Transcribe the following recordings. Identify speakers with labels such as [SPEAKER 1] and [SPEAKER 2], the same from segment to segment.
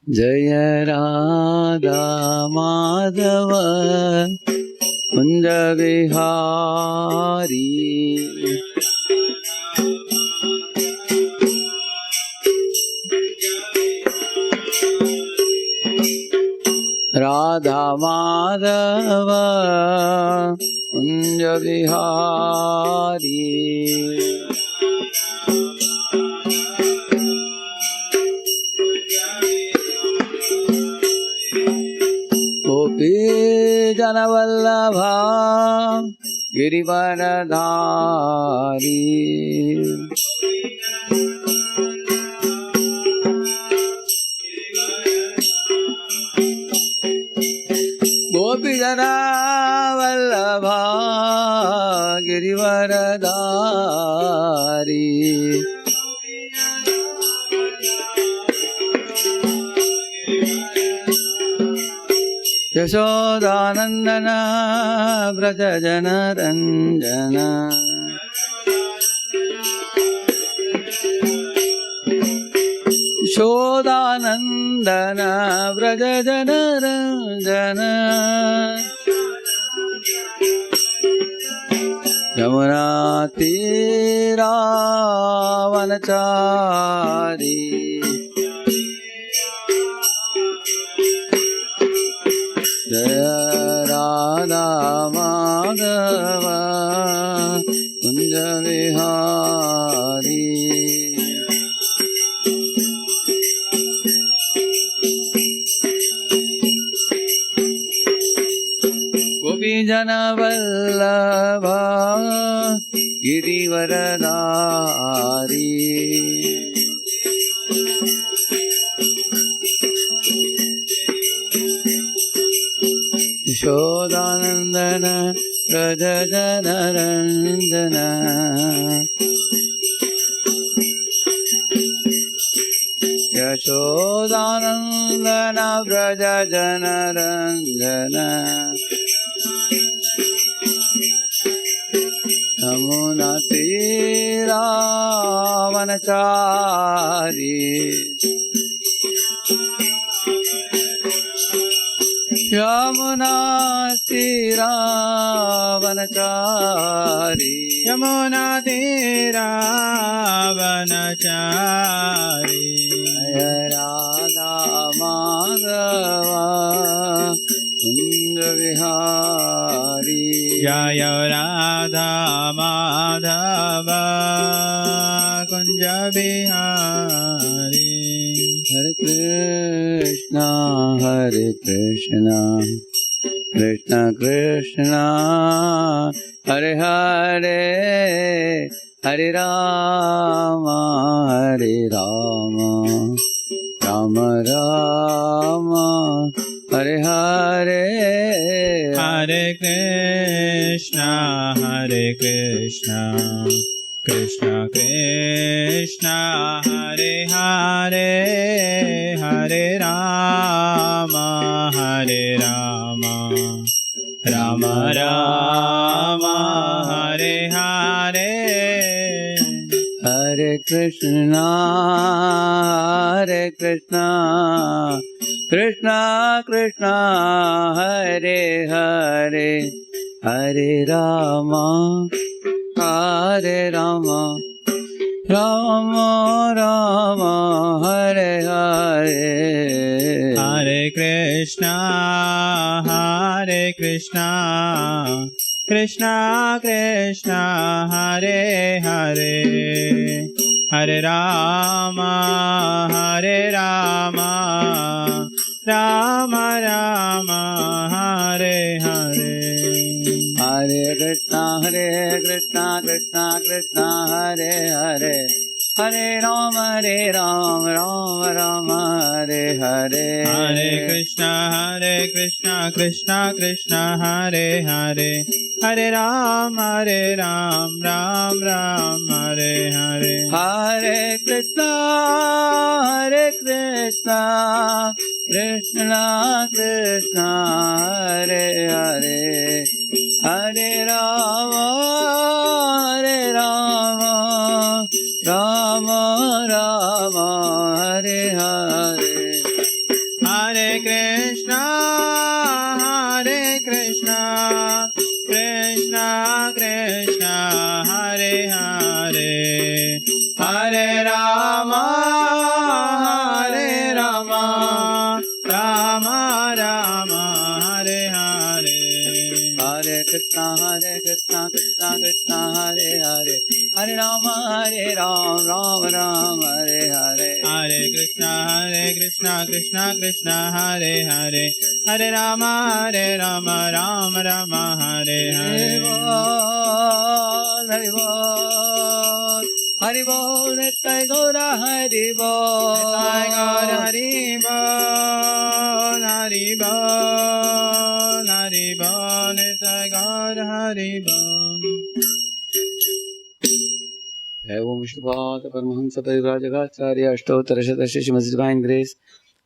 [SPEAKER 1] जय राधा माधव कुंज विहारी। राधा माधव कुंज विहारी। गोपी जन वल्लभा गिरिवरधारी। गोपी जन वल्लभा गिरिवरधारी। यशोदानंदन व्रज जन रंजन। यशोदानंदन व्रज जन रंजन। यमुना तीरा वनचारी। जय राधा माधव कुंज विहारी। गोपी जन वल्लभा गिरिवरधारी। यशोदानंदन व्रज जन रंजन। यशोदानंदन व्रज जन रंजन। यमुना तीरा वनचारी। यमुना तीरा वनचारी।
[SPEAKER 2] यमुना तीरा वनचारी।
[SPEAKER 1] जय राधा माधव कुंज विहारी।
[SPEAKER 2] जय राधा माधव कुंज विहारी।
[SPEAKER 1] हरे कृष्णा कृष्णा कृष्णा हरे हरे हरे राम राम राम हरे हरे।
[SPEAKER 2] हरे कृष्णा कृष्णा कृष्णा हरे हरे हरे राम राम राम हरे हरे।
[SPEAKER 1] हरे कृष्णा कृष्णा कृष्णा हरे हरे हरे राम राम राम हरे हरे।
[SPEAKER 2] हरे कृष्णा कृष्णा कृष्णा हरे हरे हरे राम राम राम हरे हरे।
[SPEAKER 1] हरे कृष्णा कृष्णा कृष्णा हरे हरे हरे राम राम राम हरे हरे।
[SPEAKER 2] हरे कृष्णा कृष्णा कृष्णा हरे हरे हरे राम राम हरे हरे।
[SPEAKER 1] हरे Krishna Krishna Krishna Hare Hare Hare Ram Ram Ram Hare Hare.
[SPEAKER 2] Krishna Hare Hare Hare Rama Hare Rama Rama Rama Hare Hare
[SPEAKER 1] Hare Krishna Krishna Krishna Hare Hare Hare Rama Rama Rama Hare Hare
[SPEAKER 2] Hare Krishna Krishna Krishna Hare Hare Hare Rama Rama Rama Hare Hare
[SPEAKER 1] Hare Bol Hare Bol Nitai Gaura Hare Bol
[SPEAKER 2] Nitai Gaura Hare Bol Hare Bol Hare Bol Nitai Gaura Hare Bol
[SPEAKER 1] Om Shubhat Paramahamsa Parivrajagacharya Ashtottara Shatashi Srimad Divine Grace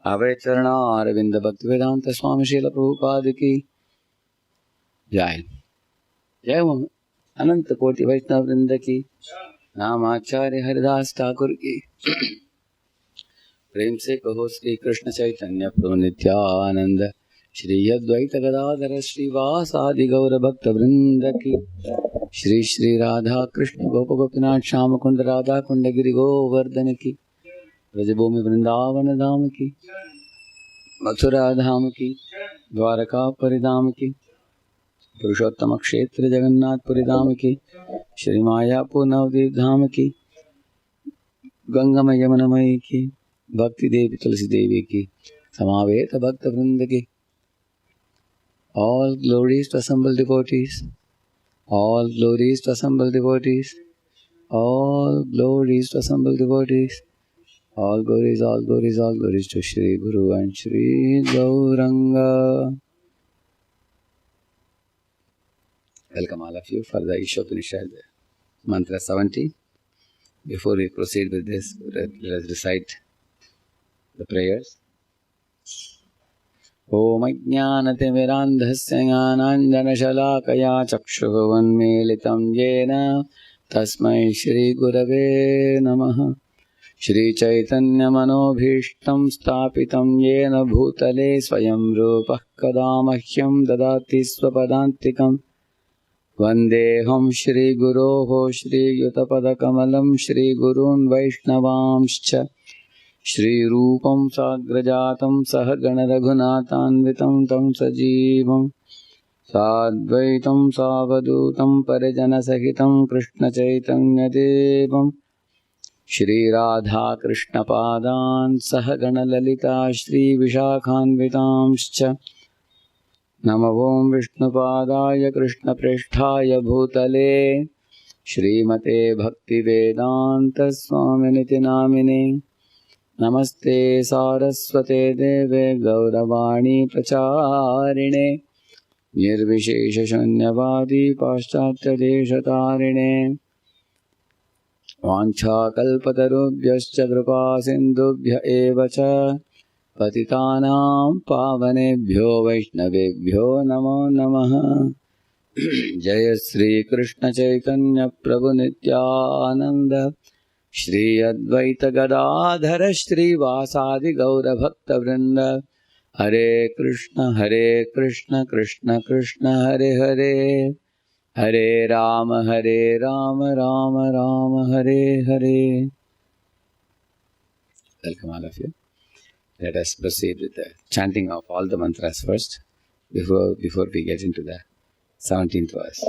[SPEAKER 1] Ave Charana Aravinda Bhaktivedanta Swami Srila Prabhupada ki Jai Jai Om Ananta Koti Vaishnava Vrinda ki नाम आचार्य हरिदास ठाकुर की प्रेम से कहो श्री कृष्ण चैतन्य प्रभु नित्यानंद श्री अद्वैत गदाधर श्रीवासादि गौर भक्त वृंद की श्री श्री राधा कृष्ण गोप गोपीनाथ श्याम कुंड राधा कुंड गिरि गोवर्धन की ब्रजभूमि वृंदावन धाम की मथुरा धाम की द्वारका परिधाम की पुरुषोत्तम क्षेत्र जगन्नाथपुरी धाम की श्री मायापुर नवदीप धाम की गंगामय यमुनामयी की भक्ति देवी तुलसी देवी की समावेत भक्त वृंद की all glories to assembled devotees, all glories to assembled devotees, all glories to assembled devotees, all glories, all glories, all glories to Shri Guru and Shri Gauranga. Welcome all of you for the ISOPANISAD mantra 70. Before we proceed with this, let us recite the prayers. Om Ajnanatimirandhasya Jnananjanashalakaya Chakshuvannmilitam Yena Tasmai Shri Gurave Namaha Shri Chaitanya Manobhishtam Stapitam Yena Bhutale Swayam Rupah Kadamahyam Dadati Swapadantikam Vandeham Shri Guroho Shri Yutapadakamalam Shri Gurun Vaishnavamscha Shri Rupam Sagrajatam Sahagana Raghunathanvitam Tam Sajivam Sadvaitam Savadutam Parijana Sahitam Krishna Chaitanya Devam Shri Radha Krishna Padan Sahagana Lalita Shri Vishakhanvitamscha Namavom Vishnu Padaya Krishna Pristhaya Bhutale Shrimate Bhakti Vedanta Swaminiti Namine Namaste Saraswate Deve Gauravani Pracharine Nirvishesha Shanyavadi Paschatya Deshatarine Vancha Kalpatarubhyascha Kripa Sindhubhya Evacha Patitanam Pavanebhyo Vaishnavebhyo Namo Namaha Jaya Sri Krishna Chaitanya Prabhu Nityananda Shri Advaita Gadadhara Shri Vasadi Gaura Bhakta Vrinda Hare Krishna Krishna Krishna Hare Hare Hare Rama Rama Rama Hare Hare. Welcome all of you. Let us proceed with the chanting of all the mantras first before we get into the 17th verse.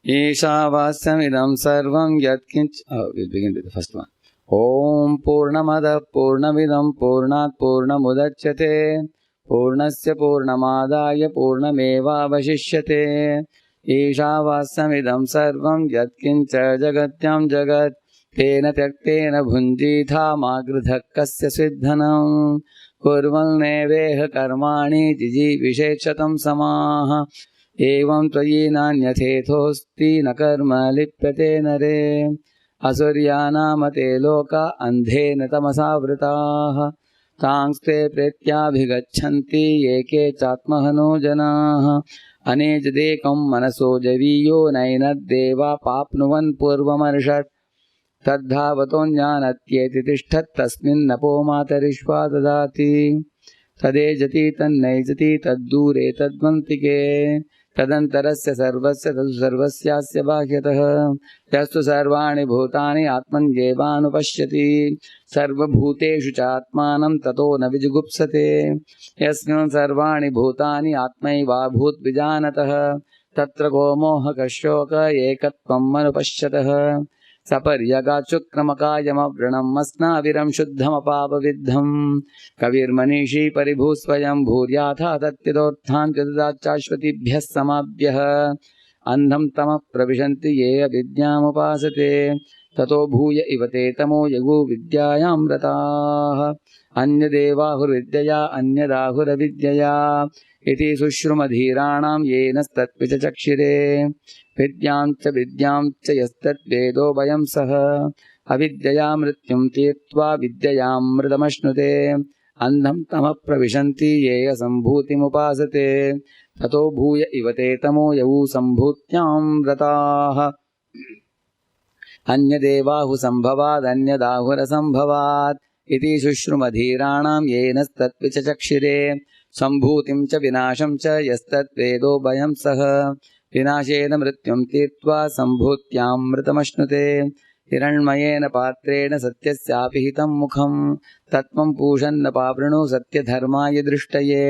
[SPEAKER 1] Ishavassamidam sarvam yatkinch. We'll begin with the first one. Om Purnamada Purnamidam Purnat Purnamudachyate Purnasya Purnamadaya Purnameva Vashishyate Ishavassamidam sarvam yatkincha jagatyam jagat Tena tyaktena bhunjitha magridhakkasya siddhanam Kurvalneveha karmani jijivishetshatam samaha Evam tvayi nanyathethosti na karma lipyate nare Asuryanamate loka andhena tamasavritaha Tangste pretyabhigachanti eke chatmahano janaha Anejadekam manaso javiyo nainaddeva papnuvan purvamarshat Tadbhavatonjanatyeti tishtat tasmin napo matarishva dadati Tadejati tannejati taddure tadvantike तदन्तरस्य सर्वस्य तदु सर्वस्यास्य बाह्यतः यस्तु सर्वाणि भूतानि आत्मन्येवानुपश्यति सर्वभूतेषु च आत्मानं ततो न विजुगुप्सते यस्मिन् सर्वाणि भूतानि आत्मैवाभूद्विजानतः तत्र को मोहकः शोक एकत्वम् अनुपश्यतः सपर्यगाचुक्रमकायमव्रणम् अस्नाविरं शुद्धमपापविद्धम् कविर्मनीषी परिभू स्वयं भूर्याथा तत्त्वदोत्थान् चाश्वतीभ्यः समाभ्यः अन्धं तमः प्रविशन्ति ये अविद्यामुपासते ततो भूय इव ते तमो यगो विद्यायां रताः अन्यदेवाहुर्विद्यया अन्यदाहुरविद्यया इति सुश्रुमधीराणां येन तत्विचक्षिरे विद्यां च यस्तद्वेदो वयं सः अविद्यया मृत्युं तीर्त्वा विद्ययामृतमश्नुते अन्धं तमः प्रविशन्ति ये असम्भूतिमुपासते ततो भूय इव ते तमो यौ सम्भूत्यां रताः अन्यदेवाहुसम्भवादन्यदाहुरसम्भवात् इति शुश्रुमधीराणां येन तत्विचक्षिरे सम्भूतिं च विनाशं च यस्तद्वेदो भयं सः विनाशेन मृत्युं तीर्त्वा सम्भूत्यामृतमश्नुते हिरण्मयेन पात्रेण सत्यस्यापिहितं मुखं तत्त्वं पूषन्न पावृणु सत्यधर्माय दृष्टये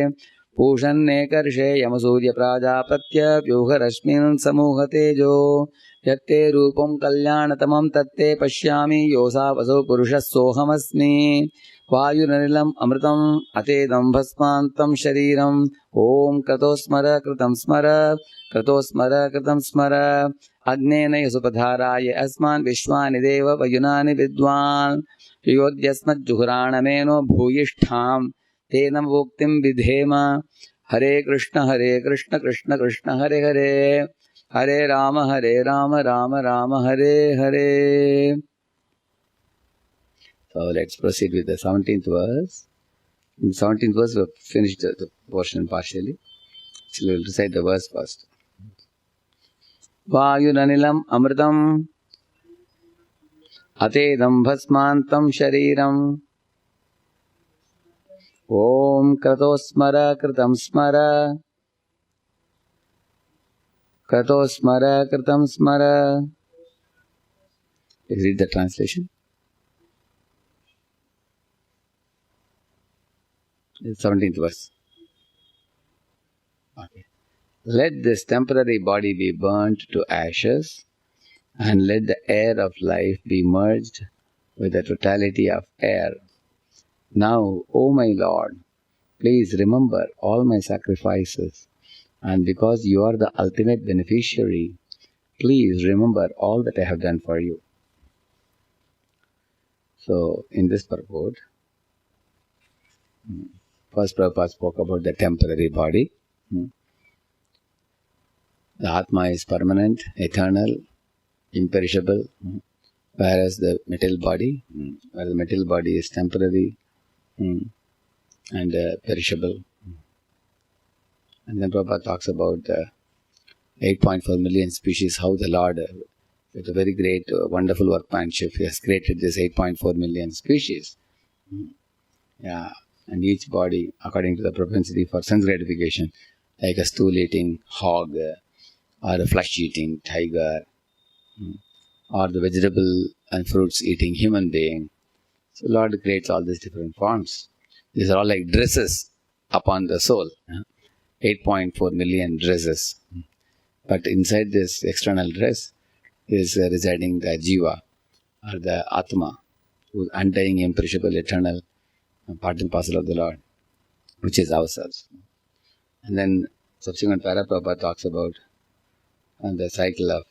[SPEAKER 1] पूषन्नेकर्षे यमसूर्यप्राजापत्यव्यूहरश्मिन् समूहतेजो यत्ते रूपं कल्याणतमं तत्ते पश्यामि योऽसावसौ पुरुषः सोऽहमस्मि वायुरनिलम् अमृतम् अतेदं भस्मान्तं शरीरम् ॐ क्रतो स्मर कृतं स्मर क्रतो स्मर कृतं स्मर अग्नेन यसुपधाराय अस्मान् विश्वानि देव वयुनानि विद्वान् योऽद्यस्मज्जुहुराणमेनो भूयिष्ठां तेन वोक्तिं विधेम हरे Krishna Krishna Krishna Hare Hare Hare Ram Ram Ram Hare Hare. So let's proceed with the 17th verse. In the 17th verse we have finished the portion partially. So we will recite the verse first. वायुरनिलम् अमृतम् अतेदं भस्मान्तं शरीरम् ॐ क्रतो स्मर कृतं स्मर क्रतो स्मर कृतं स्मर. Please read the translation. The 17th verse. Okay. Let this temporary body be burnt to ashes, and let the air of life be merged with the totality of air. Now, O my Lord, please remember all my sacrifices, and because you are the ultimate beneficiary, please remember all that I have done for you. So, in this purport, first Prabhupada spoke about the temporary body. The Atma is permanent, eternal, imperishable, whereas the material body is temporary and perishable. And then Prabhupada talks about the 8.4 million species, how the Lord, with a very great, wonderful workmanship, He has created this 8.4 million species. Yeah, and each body, according to the propensity for sense gratification, like a stool-eating hog, or a flesh-eating tiger, or the vegetable and fruits-eating human being. So Lord creates all these different forms. These are all like dresses upon the soul. 8.4 million dresses. But inside this external dress is residing the Jiva, or the Atma, who is undying, imperishable, eternal, part and parcel of the Lord, which is ourselves. And then subsequent para Prabhupada talks about the cycle of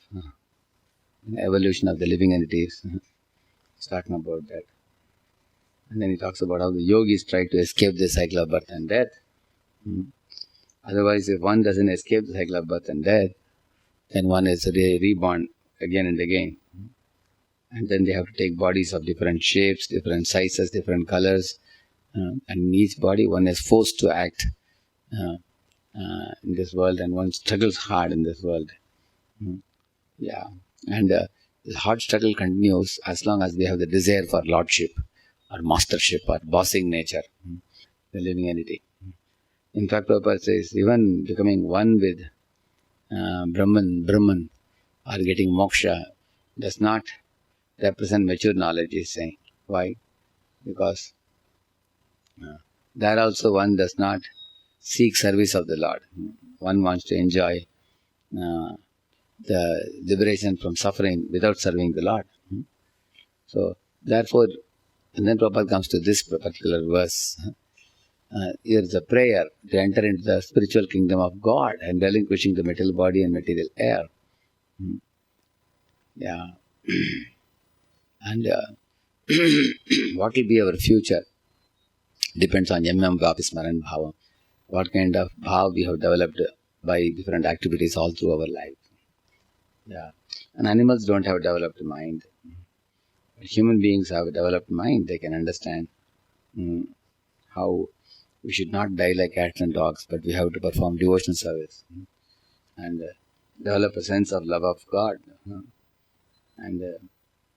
[SPEAKER 1] evolution of the living entities. He's talking about that. And then he talks about how the yogis try to escape the cycle of birth and death. Otherwise, if one doesn't escape the cycle of birth and death, then one is reborn again and again. And then they have to take bodies of different shapes, different sizes, different colors. And in each body, one is forced to act in this world, and one struggles hard in this world. Yeah. And the hard struggle continues as long as they have the desire for lordship, or mastership, or bossing nature, the living entity. In fact, Prabhupada says, even becoming one with Brahman are getting moksha does not represent mature knowledge, he is saying. Why? Because there also one does not seek service of the Lord. One wants to enjoy the liberation from suffering without serving the Lord. So, therefore, and then Prabhupada comes to this particular verse. Here is a prayer to enter into the spiritual kingdom of God and relinquishing the material body and material air. Yeah. And what will be our future depends on Vapismaran Bhava. What kind of bhav we have developed by different activities all through our life. Yeah. And animals don't have developed mind. Human beings have a developed mind. They can understand how we should not die like cats and dogs, but we have to perform devotional service and develop a sense of love of God. And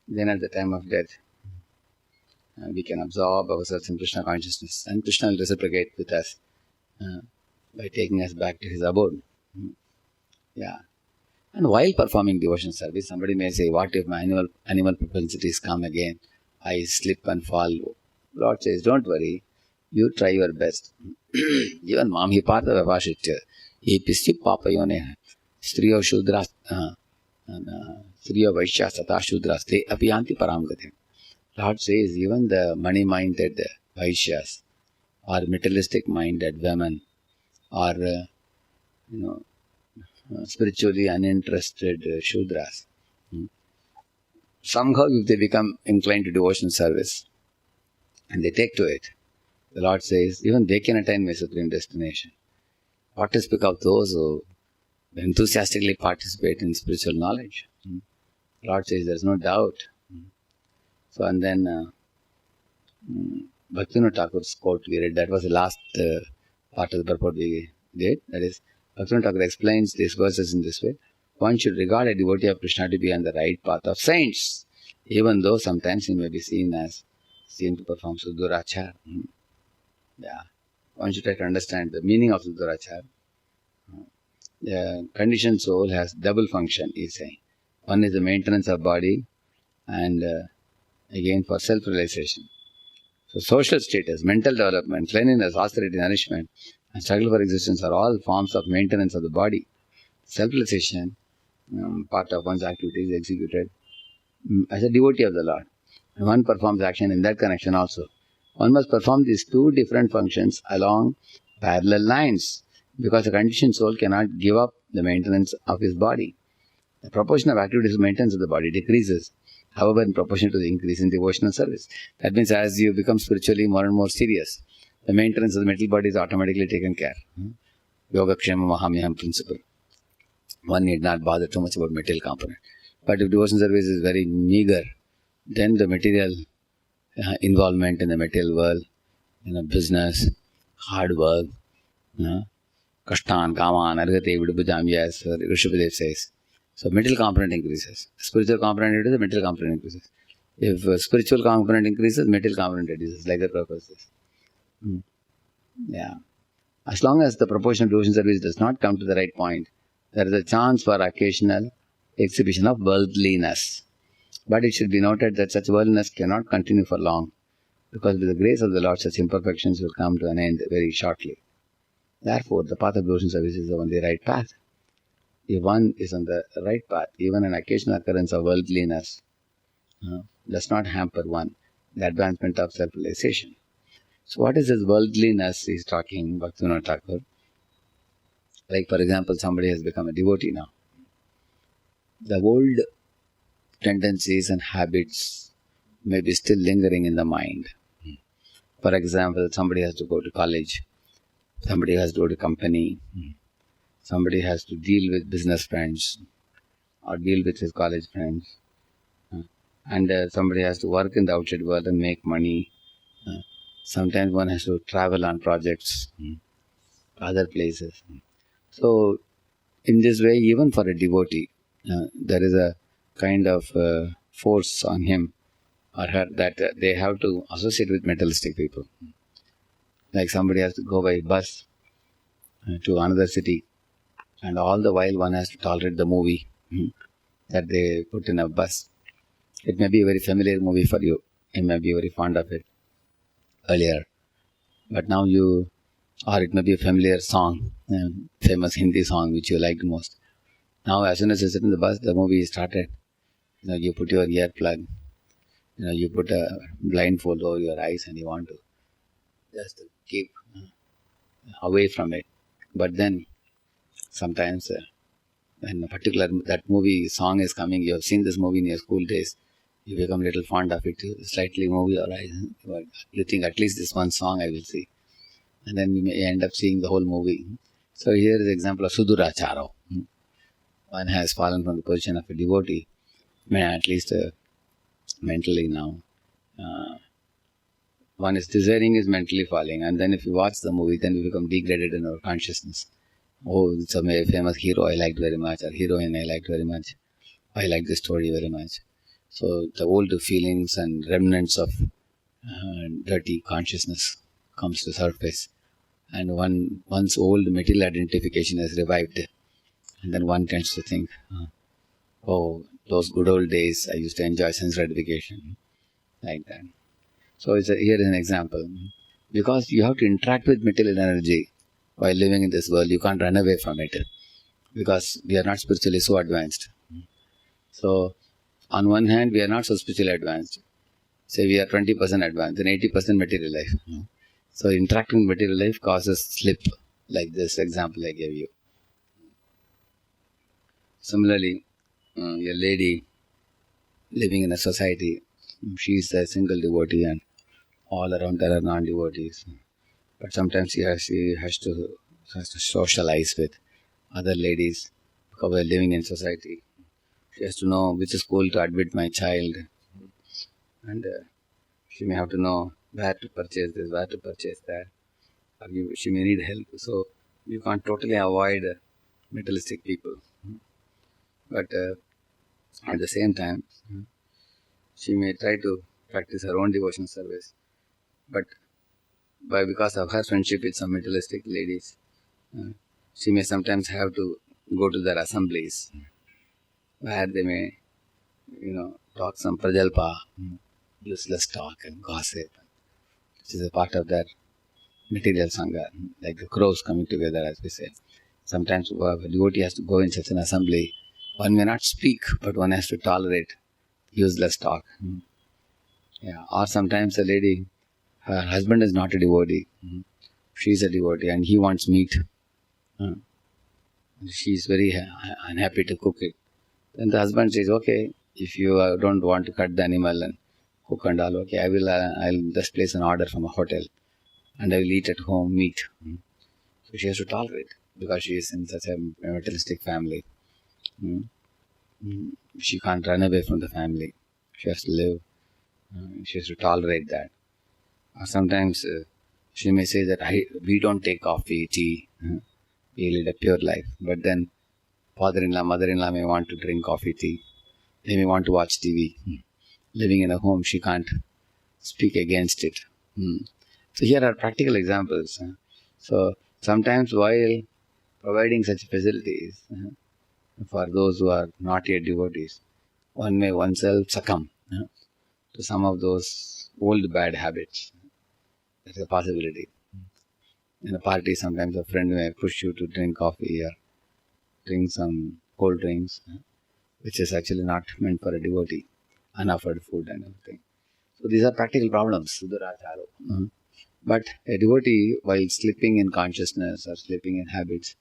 [SPEAKER 1] then at the time of death, we can absorb ourselves in Krishna consciousness, and Krishna will reciprocate with us by taking us back to his abode. Yeah. And while performing devotional service, somebody may say, what if my animal propensities come again? I slip and fall. Lord says, don't worry. You try your best. Even Mam Hipata Vavashitya, Episthi Papa Yone, Striyo Shudras, Striyo Vaishya Sata Shudras, Te Apiyanti Paramgati. Lord says, even the money-minded Vaishyas, or materialistic-minded women, or, spiritually uninterested Shudras, somehow if they become inclined to devotional service, and they take to it, the Lord says, even they can attain my supreme destination. What to speak of those who enthusiastically participate in spiritual knowledge? The Lord says, there is no doubt. So, and then Bhaktivinoda Thakur's quote we read, that was the last part of the purport we did. That is, Bhaktivinoda Thakur explains these verses in this way. One should regard a devotee of Krishna to be on the right path of saints, even though sometimes he may be seen to perform Sudurachar. Yeah. One should try to understand the meaning of Sudurachar. The conditioned soul has double function, he is saying. One is the maintenance of body, and again for self-realization. So social status, mental development, cleanliness, austerity, nourishment, and struggle for existence are all forms of maintenance of the body. Self-realization, part of one's activity, is executed as a devotee of the Lord. And one performs action in that connection also. One must perform these two different functions along parallel lines, because the conditioned soul cannot give up the maintenance of his body. The proportion of activities to maintenance of the body decreases, however, in proportion to the increase in devotional service. That means as you become spiritually more and more serious, the maintenance of the mental body is automatically taken care. Yoga Kshema Mahamyam principle. One need not bother too much about material component. But if devotional service is very meager, then the material involvement in the material world, business, hard work, Kashtan, Kaman, Argate, Vidubhajam, yes, Rishabhadev says. So material component increases. Spiritual component reduces, material component increases. If spiritual component increases, material component reduces, like the Prabhupada says. Yeah. As long as the proportion of devotion service does not come to the right point, there is a chance for occasional exhibition of worldliness. But it should be noted that such worldliness cannot continue for long, because with the grace of the Lord, such imperfections will come to an end very shortly. Therefore, the path of devotion service is the only right path. If one is on the right path, even an occasional occurrence of worldliness does not hamper one the advancement of self-realization. So what is this worldliness he's talking, Bhaktivinoda Thakur? Like, for example, somebody has become a devotee now. The old tendencies and habits may be still lingering in the mind. For example, somebody has to go to college, somebody has to go to company, somebody has to deal with business friends or deal with his college friends, and somebody has to work in the outside world and make money. Sometimes one has to travel on projects, other places. So, in this way, even for a devotee, there is a kind of force on him or her that they have to associate with materialistic people. Like somebody has to go by bus to another city, And all the while one has to tolerate the movie that they put in a bus. It may be a very familiar movie for you. You may be very fond of it earlier. But now or it may be a familiar song, famous Hindi song which you liked most. Now as soon as you sit in the bus, the movie is started. You put your earplug, you put a blindfold over your eyes and you want to just keep away from it. But then sometimes when that movie song is coming, you have seen this movie in your school days, you become a little fond of it, you slightly move your eyes, you think at least this one song I will see. And then you may end up seeing the whole movie. So here is an example of Suduracharo. One has fallen from the position of a devotee, at least mentally now. One is desiring is mentally falling, and then if you watch the movie, then we become degraded in our consciousness. Oh, it's a famous hero I liked very much, or heroine I liked very much. I like the story very much. So the old feelings and remnants of dirty consciousness comes to surface, and one's old material identification is revived, and then one tends to think, oh, those good old days I used to enjoy sense gratification, like that. So here is an example. Because you have to interact with material energy while living in this world, you can't run away from it, because we are not spiritually so advanced. So on one hand, we are not so spiritually advanced. Say we are 20% advanced, then 80% material life. So interacting with material life causes slip, like this example I gave you. Similarly, a lady living in a society, she is a single devotee and all around her are non-devotees. But sometimes she has to socialize with other ladies because we are living in society. She has to know which school to admit my child, and she may have to know where to purchase this, where to purchase that. Or she may need help. So you can't totally avoid materialistic people. But at the same time, she may try to practice her own devotion service. But because of her friendship with some materialistic ladies, she may sometimes have to go to their assemblies where they may, talk some prajalpa, useless talk and gossip, which is a part of their material sangha, like the crows coming together, as we say. Sometimes a devotee has to go in such an assembly. One may not speak, but one has to tolerate useless talk. Yeah. Or sometimes a lady, her husband is not a devotee. She is a devotee and he wants meat. She is very unhappy to cook it. Then the husband says, okay, if you don't want to cut the animal and cook and all, okay, I'll just place an order from a hotel and I will eat at home meat. So she has to tolerate because she is in such a materialistic family. She can't run away from the family. She has to live. She has to tolerate that. Or sometimes she may say that we don't take coffee, tea. We lead a pure life. But then father-in-law, mother-in-law may want to drink coffee, tea. They may want to watch TV. Living in a home, she can't speak against it. So here are practical examples. So sometimes while providing such facilities for those who are not yet devotees, one may oneself succumb to some of those old bad habits. That's a possibility. In a party, sometimes a friend may push you to drink coffee or drink some cold drinks, which is actually not meant for a devotee, unoffered food and everything. So these are practical problems, Suduracharo. But a devotee, while slipping in consciousness or slipping in habits,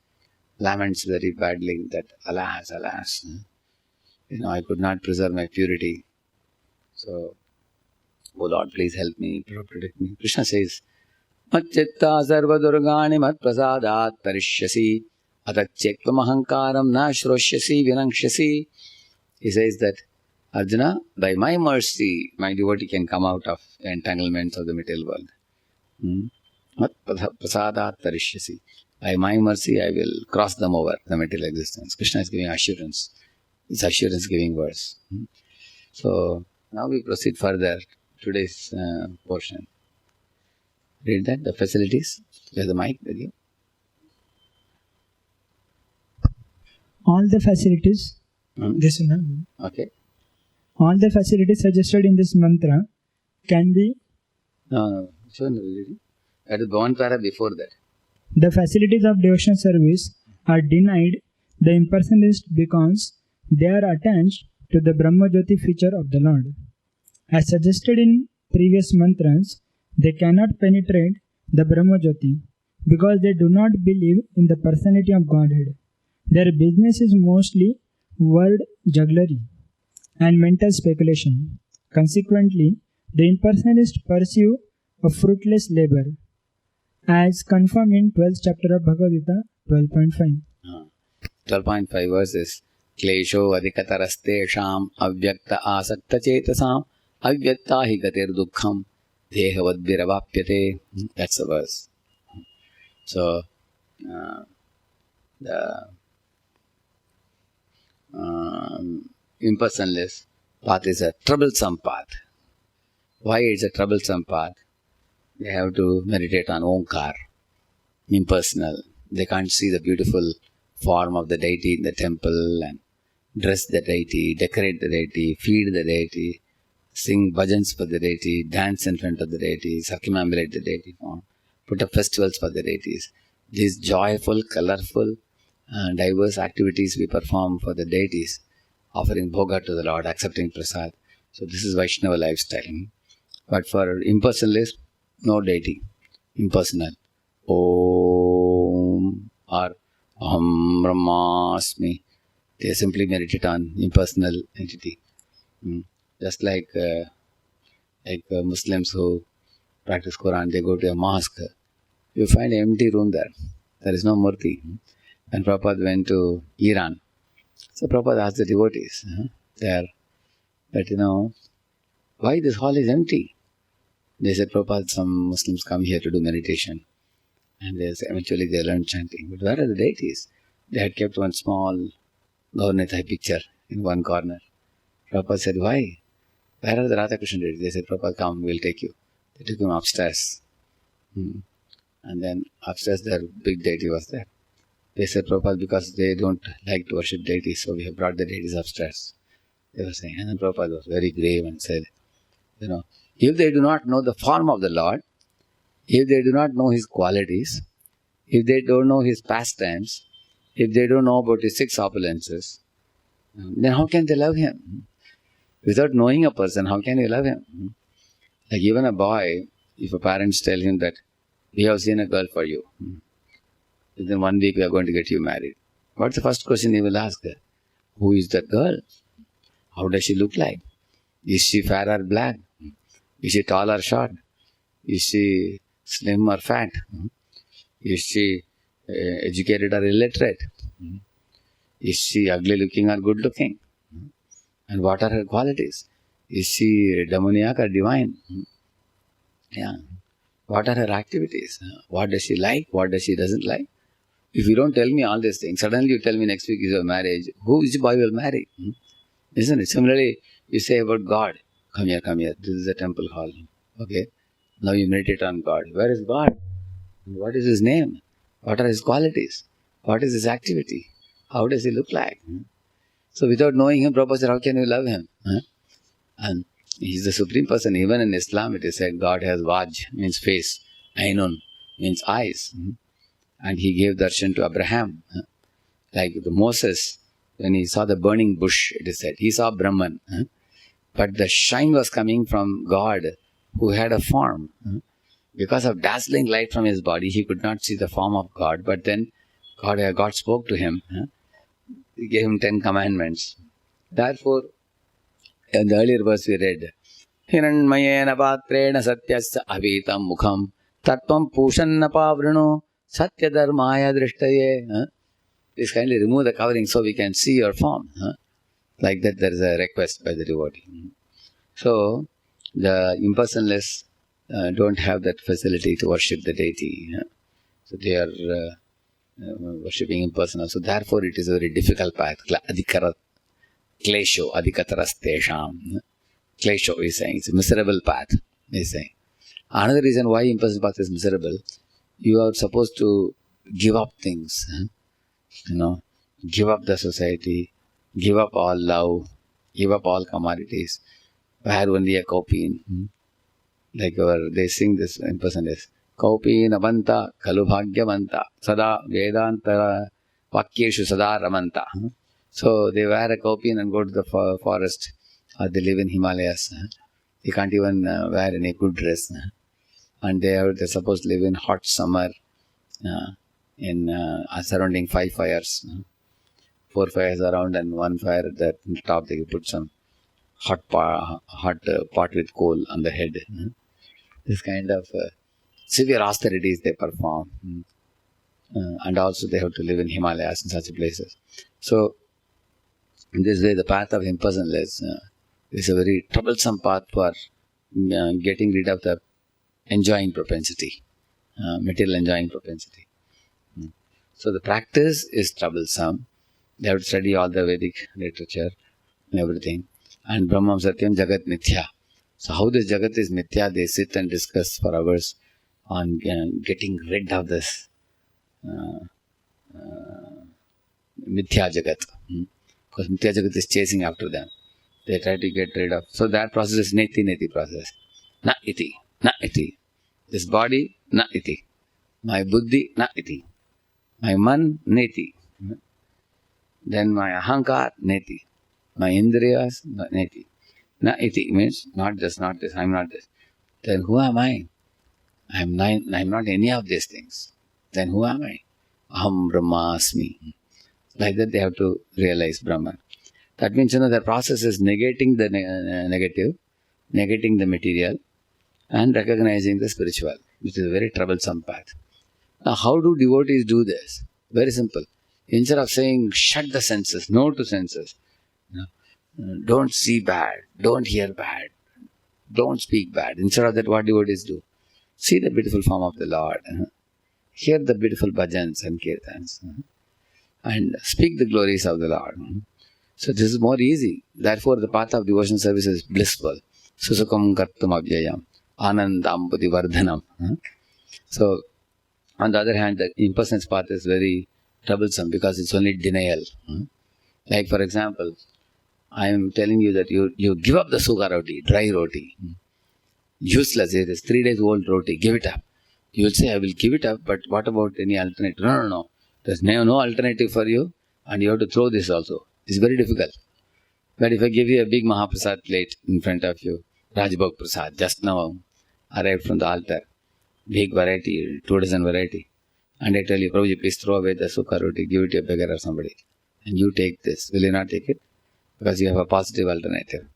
[SPEAKER 1] laments very badly that, alas, I could not preserve my purity. So, oh Lord, please help me, protect me. Krishna says, Matchitta sarva durgani mat prasadat tarishyasi atachekvam ahankaram na shroshyasi vinangshyasi. He says that, Arjuna, by my mercy, my devotee can come out of the entanglements of the material world. Mat prasadat tarishyasi. By my mercy, I will cross them over, the material existence. Krishna is giving assurance. It's assurance giving verse. So, now we proceed further. Today's portion. Read that, the facilities. There's the mic with you.
[SPEAKER 3] all the facilities,
[SPEAKER 1] Okay.
[SPEAKER 3] all the facilities suggested in this mantra can be,
[SPEAKER 1] No. That is one para before that.
[SPEAKER 3] the facilities of devotional service are denied the impersonalists because they are attached to the Brahma Jyoti feature of the Lord. As suggested in previous mantras, they cannot penetrate the Brahma Jyoti because they do not believe in the personality of Godhead. Their business is mostly word jugglery and mental speculation. Consequently, the impersonalists pursue a fruitless labor, as confirmed in 12th chapter of Bhagavad Gita 12.5.
[SPEAKER 1] 12.5 verses. Klesho adhikatarastesham avyakta asakta chetasam avyakta hi gatir dukkham dehavad viravapyate. That's the verse. So, the impersonalist path is a troublesome path. Why it's a troublesome path? They have to meditate on Omkar, impersonal. They can't see the beautiful form of the deity in the temple and dress the deity, decorate the deity, feed the deity, sing bhajans for the deity, dance in front of the deity, circumambulate the deity form, put up festivals for the deities. These joyful, colorful, diverse activities we perform for the deities, offering bhoga to the Lord, accepting prasad. So this is Vaishnava lifestyle. But for impersonalists, no deity, impersonal. Om or Aham Brahmasmi. They simply meditate on impersonal entity. Just like Muslims who practice Quran, they go to a mosque. You find an empty room there. There is no murti. And Prabhupada went to Iran. So Prabhupada asked the devotees there that, why this hall is empty? They said, Prabhupada, some Muslims come here to do meditation. And eventually they learned chanting. But where are the deities? They had kept one small Gaurnitai picture in one corner. Prabhupada said, why? Where are the Radhakrishna deities? They said, Prabhupada, come, we'll take you. They took him upstairs. And then upstairs their big deity was there. They said, Prabhupada, because they don't like to worship deities, so we have brought the deities upstairs. They were saying, and then Prabhupada was very grave and said, if they do not know the form of the Lord, if they do not know His qualities, if they don't know His pastimes, if they don't know about His 6 opulences, then how can they love Him? Without knowing a person, how can you love him? Like even a boy, if a parents tell him that we have seen a girl for you, within 1 week we are going to get you married. What's the first question he will ask? Who is that girl? How does she look like? Is she fair or black? Is she tall or short? Is she slim or fat? Is she educated or illiterate? Is she ugly looking or good looking? And what are her qualities? Is she demoniac or divine? What are her activities? What does she like? What does she doesn't like? If you don't tell me all these things, suddenly you tell me next week is your marriage. Who is the boy will marry? Isn't it? Similarly, you say about God. Come here. This is a temple hall. Okay. Now you meditate on God. Where is God? What is His name? What are His qualities? What is His activity? How does He look like? So without knowing Him, Prabhupada said, how can you love Him? And He is the Supreme Person. Even in Islam it is said God has Vaj, means face. Ainun, means eyes. And He gave darshan to Abraham. Like the Moses, when he saw the burning bush, it is said, he saw Brahman. But the shine was coming from God who had a form. Because of dazzling light from his body, he could not see the form of God. But then God spoke to him. He gave him 10 commandments. Therefore, in the earlier verse we read, Hiranmayena patrena satyasya avitam mukham tattvam pushanna pavrino satya dharmaya drishtaye. Please kindly remove the covering so we can see your form. Like that, there is a request by the devotee. So, the impersonalists don't have that facility to worship the deity. So, they are worshipping impersonal. So, therefore, it is a very difficult path. Klesho, adhikatarastesham. Klesho is saying, it's a miserable path, is saying. Another reason why impersonal path is miserable, you are supposed to give up things. give up the society, give up all love, give up all commodities, wear only a copy. Like they sing this in percentage. Kaupi nabanta kalu bhagyavanta sada vedanta vakyeshu sada ramanta. So they wear a kaupian and go to the forest, or they live in Himalayas. They can't even wear any good dress. And they're supposed to live in hot summer in surrounding 5 fires. 4 fires around and 1 fire at the top. They put some hot pot with coal on the head. This kind of severe austerities they perform. And also they have to live in Himalayas and such places. So, in this way, the path of impersonalness is a very troublesome path for getting rid of the enjoying propensity, material enjoying propensity. So, the practice is troublesome. They have to study all the Vedic literature and everything. And Brahmam Satyam Jagat Mithya. So, how this Jagat is Mithya, they sit and discuss for hours on getting rid of this Mithya Jagat. Because Mithya Jagat is chasing after them. They try to get rid of. So that process is neti process. Na iti, na iti. This body, na iti. My buddhi, na iti. My man, neti. Then my ahankar, neti. My indriyas, neti. Na iti means not this, I'm not this. Then who am I? I'm not any of these things. Then who am I? Aham Brahmasmi. Like that they have to realize Brahman. That means, the process is negating the negative, negating the material, and recognizing the spiritual, which is a very troublesome path. Now, how do devotees do this? Very simple. Instead of saying, shut the senses, no to senses, don't see bad, don't hear bad, don't speak bad. Instead of that, what devotees do? See the beautiful form of the Lord, hear the beautiful bhajans and kirtans, and speak the glories of the Lord. So this is more easy. Therefore, the path of devotional service is blissful. Susukam kartum abhyayam, anandam budivardhanam. So, on the other hand, the impersonance path is very troublesome because it's only denial. Like, for example, I am telling you that you give up the suga roti, dry roti. Useless. It is 3 days old roti. Give it up. You will say, I will give it up, but what about any alternative? No. There's no alternative for you, and you have to throw this also. It's very difficult. But if I give you a big Mahaprasad plate in front of you, Rajbhog Prasad, just now arrived from the altar, big variety, 2 dozen variety, and I tell you, Prabhuji, please throw away the sukha roti, give it to a beggar or somebody, and you take this. Will you not take it? Because you have a positive alternative.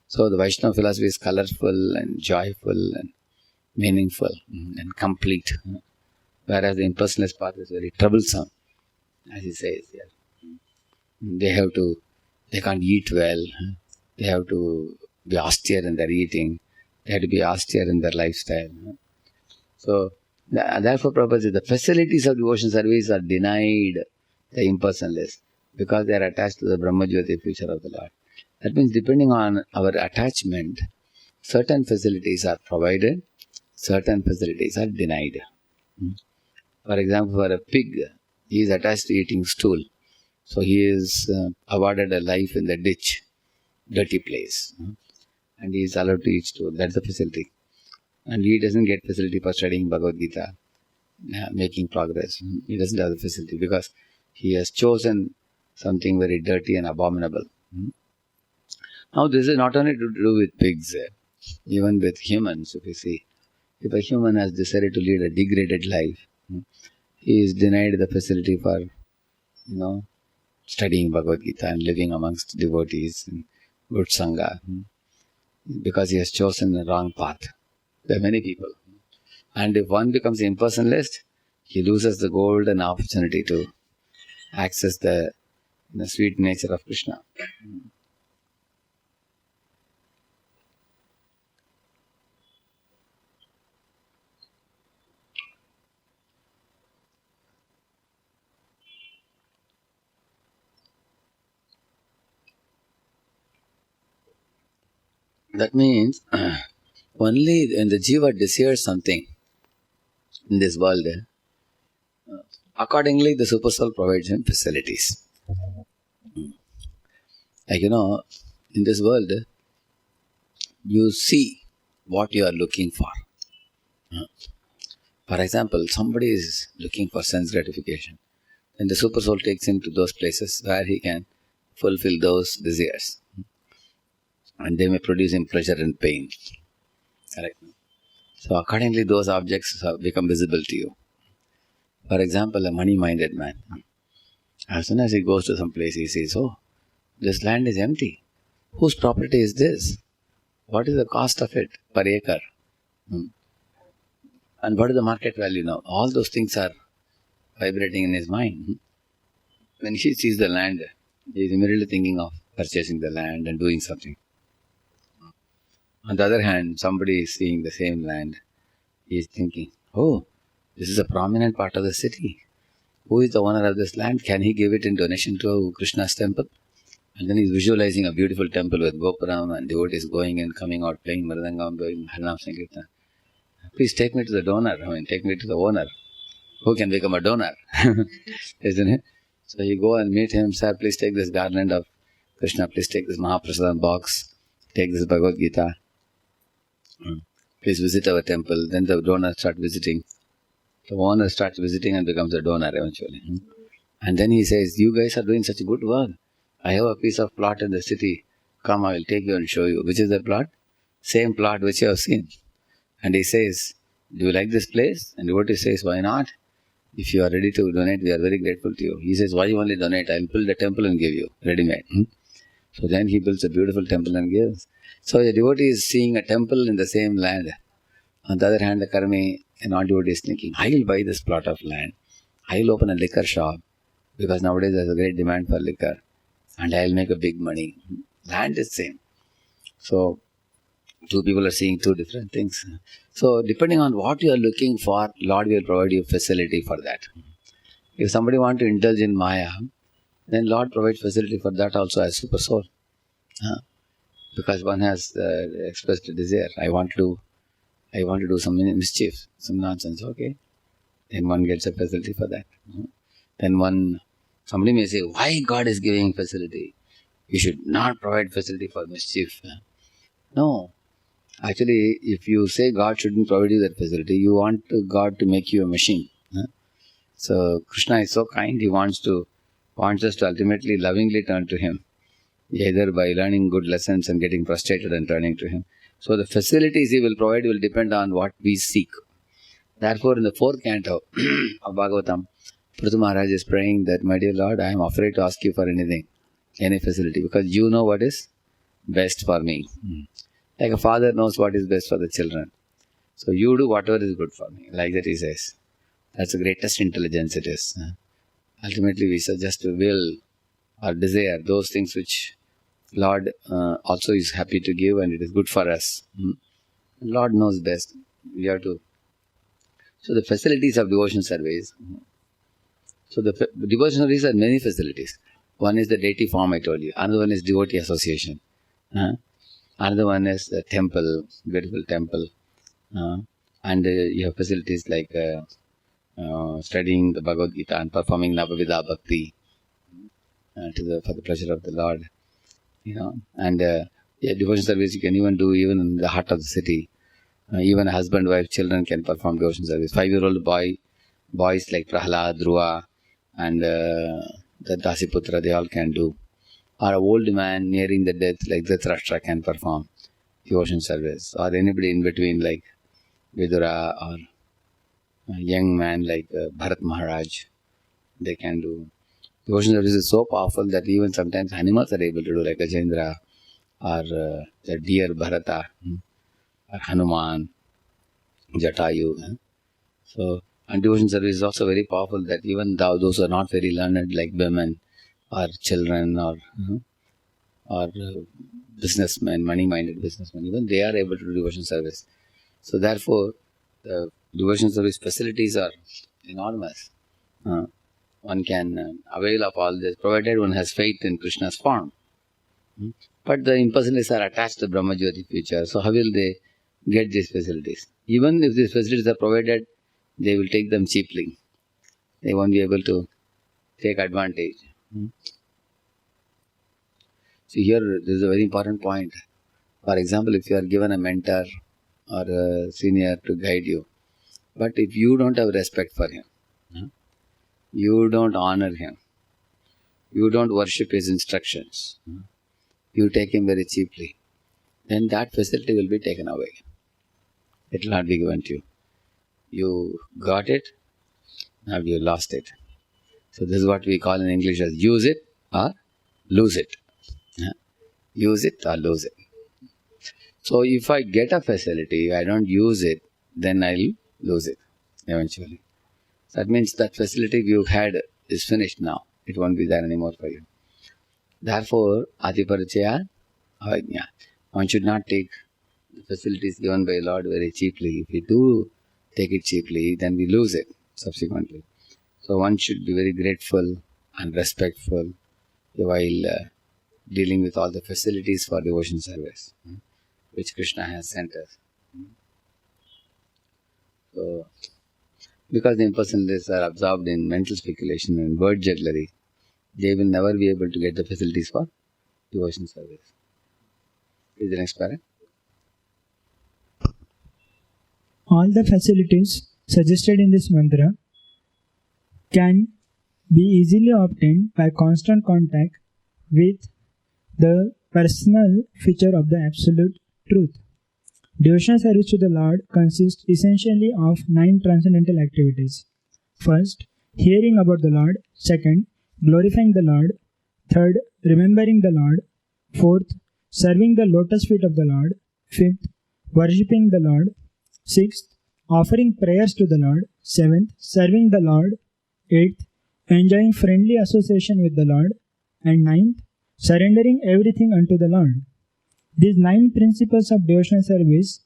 [SPEAKER 1] So the Vaishnava philosophy is colorful and joyful and meaningful and complete, whereas the impersonalist path is very troublesome, as he says here. They can't eat well, they have to be austere in their eating, they have to be austere in their lifestyle. So, therefore, Prabhupada says the facilities of devotion service are denied the impersonalists because they are attached to the Brahmajyoti future of the Lord. That means, depending on our attachment, certain facilities are provided, certain facilities are denied. For example, for a pig, he is attached to eating stool. So he is awarded a life in the ditch, dirty place. And he is allowed to eat stool. That's the facility. And he doesn't get facility for studying Bhagavad Gita, making progress. He doesn't have the facility because he has chosen something very dirty and abominable. Now this is not only to do with pigs, even with humans, if you see. If a human has decided to lead a degraded life, he is denied the facility for, studying Bhagavad Gita and living amongst devotees and good Sangha, because he has chosen the wrong path. There are many people. And if one becomes impersonalist, he loses the golden opportunity to access the sweet nature of Krishna. That means only when the jiva desires something in this world, accordingly the super soul provides him facilities. Like, in this world, you see what you are looking for. For example, somebody is looking for sense gratification. Then the super soul takes him to those places where he can fulfill those desires. And they may produce him pleasure and pain. Correct? So accordingly, those objects have become visible to you. For example, a money-minded man. As soon as he goes to some place, he says, "Oh, this land is empty. Whose property is this? What is the cost of it per acre? And what is the market value now?" All those things are vibrating in his mind. When he sees the land, he is immediately thinking of purchasing the land and doing something. On the other hand, somebody is seeing the same land. He is thinking, "Oh, this is a prominent part of the city. Who is the owner of this land? Can he give it in donation to Krishna's temple?" And then he's visualizing a beautiful temple with Gopuram and devotees going and coming out, playing Mridangam, doing Harinam Sankirtan. "Please take me to the donor. Take me to the owner. Who can become a donor?" Isn't it? So you go and meet him. "Sir, please take this garland of Krishna. Please take this Mahaprasadam box. Take this Bhagavad Gita. Please visit our temple." Then the donor starts visiting. The owner starts visiting and becomes a donor eventually. And then he says, "You guys are doing such good work. I have a piece of plot in the city. Come, I will take you and show you." Which is the plot? Same plot which you have seen. And he says, "Do you like this place?" And devotee says, "Why not? If you are ready to donate, we are very grateful to you." He says, "Why you only donate? I will build a temple and give you, ready-made." So then he builds a beautiful temple and gives. So the devotee is seeing a temple in the same land. On the other hand, the karmi, a non-devotee is thinking, "I will buy this plot of land. I will open a liquor shop because nowadays there is a great demand for liquor and I will make a big money." Land is same. So two people are seeing two different things. So depending on what you are looking for, Lord will provide you facility for that. If somebody wants to indulge in Maya, then Lord provides facility for that also as super soul. Because one has expressed a desire, I want to do some mischief, some nonsense. Okay, then one gets a facility for that. Then somebody may say, "Why God is giving facility? You should not provide facility for mischief." No, actually, if you say God shouldn't provide you that facility, you want God to make you a machine. So Krishna is so kind; He wants us to ultimately lovingly turn to Him, either by learning good lessons and getting frustrated and turning to Him. So the facilities He will provide will depend on what we seek. Therefore, in the 4th canto of Bhagavatam, Prithu Maharaj is praying that, "My dear Lord, I am afraid to ask you for anything, any facility, because you know what is best for me." Like a father knows what is best for the children. So you do whatever is good for me. Like that he says. That's the greatest intelligence it is. Ultimately, we just will or desire those things which Lord also is happy to give and it is good for us. Lord knows best. We have to. So the facilities of devotion service. So the devotion service are many facilities. One is the deity form I told you. Another one is devotee association. Another one is the temple, beautiful temple. And you have facilities like studying the Bhagavad Gita and performing Navavida Bhakti for the pleasure of the Lord. And devotion service you can even do even in the heart of the city. Even husband, wife, children can perform devotion service. 5-year-old boys like Prahlad, Dhruva, and the Dasiputra, they all can do. Or an old man nearing the death like Dhritarashtra can perform devotion service. Or anybody in between like Vidura, or a young man like Bharat Maharaj, they can do. Devotion service is so powerful that even sometimes animals are able to do, like Gajendra, or the deer Bharata, or Hanuman, Jatayu. So, and devotion service is also very powerful that even those who are not very learned, like women, or children, or businessmen, money-minded businessmen, even they are able to do devotion service. So therefore, the devotion service facilities are enormous. One can avail of all this, provided one has faith in Krishna's form. But the impersonalists are attached to Brahma Jyoti future, so how will they get these facilities? Even if these facilities are provided, they will take them cheaply. They won't be able to take advantage. See here, this is a very important point. For example, if you are given a mentor or a senior to guide you, but if you don't have respect for him, you don't honor him, you don't worship his instructions, you take him very cheaply, then that facility will be taken away. It will not be given to you. You got it, now you lost it. So this is what we call in English as use it or lose it. Use it or lose it. So if I get a facility, I don't use it, then I'll lose it eventually. That means that facility you had is finished now. It won't be there anymore for you. Therefore, Adiparichaya Avajna. One should not take the facilities given by Lord very cheaply. If we do take it cheaply, then we lose it subsequently. So one should be very grateful and respectful while dealing with all the facilities for devotion service, which Krishna has sent us. So, because the impersonalists are absorbed in mental speculation and word jugglery, they will never be able to get the facilities for devotion service. Is the next para?
[SPEAKER 3] All the facilities suggested in this mantra can be easily obtained by constant contact with the personal feature of the Absolute Truth. Devotional service to the Lord consists essentially of 9 transcendental activities. First, hearing about the Lord. Second, glorifying the Lord. Third, remembering the Lord. Fourth, serving the lotus feet of the Lord. Fifth, worshipping the Lord. Sixth, offering prayers to the Lord. Seventh, serving the Lord. Eighth, enjoying friendly association with the Lord. And ninth, surrendering everything unto the Lord. These 9 principles of devotional service,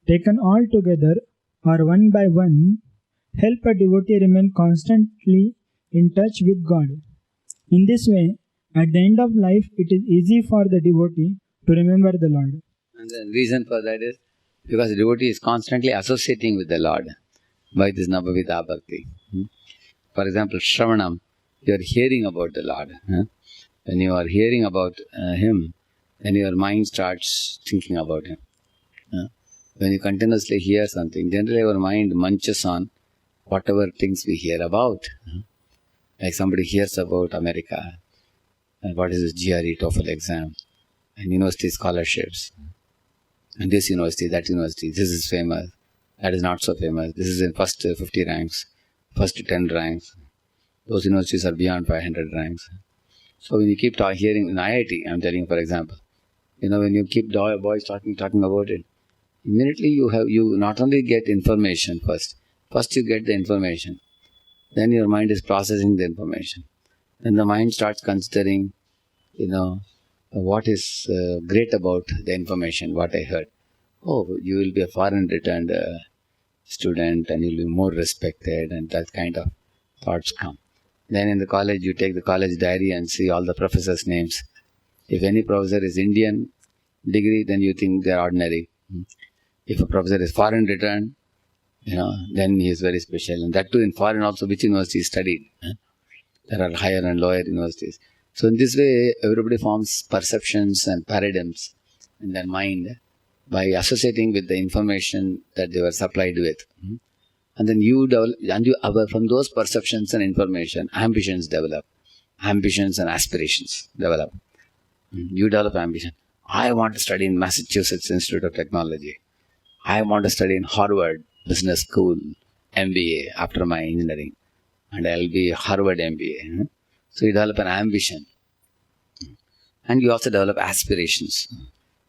[SPEAKER 3] taken all together or one by one, help a devotee remain constantly in touch with God. In this way, at the end of life, it is easy for the devotee to remember the Lord.
[SPEAKER 1] And the reason for that is because the devotee is constantly associating with the Lord by this Nabhavita Bhakti. For example, Shravanam, you are hearing about the Lord. When you are hearing about Him, then your mind starts thinking about Him. When you continuously hear something, generally our mind munches on whatever things we hear about. Like somebody hears about America, and what is this GRE TOEFL exam, and university scholarships, and this university, that university, this is famous, that is not so famous, this is in first 50 ranks, first 10 ranks, those universities are beyond 500 ranks. So when you keep hearing in IIT, I'm telling you for example, when you keep boys talking about it, immediately you not only get information first you get the information, then your mind is processing the information. Then the mind starts considering, what is great about the information, what I heard. Oh, you will be a foreign returned student and you'll be more respected, and that kind of thoughts come. Then in the college, you take the college diary and see all the professors' names. If any professor is Indian degree, then you think they're ordinary. If a professor is foreign returned, then he is very special. And that too in foreign also, which university he studied. There are higher and lower universities. So in this way, everybody forms perceptions and paradigms in their mind by associating with the information that they were supplied with. And then from those perceptions and information, ambitions develop. Ambitions and aspirations develop. You develop ambition. I want to study in Massachusetts Institute of Technology. I want to study in Harvard Business School, MBA after my engineering. And I'll be Harvard MBA. So you develop an ambition. And you also develop aspirations.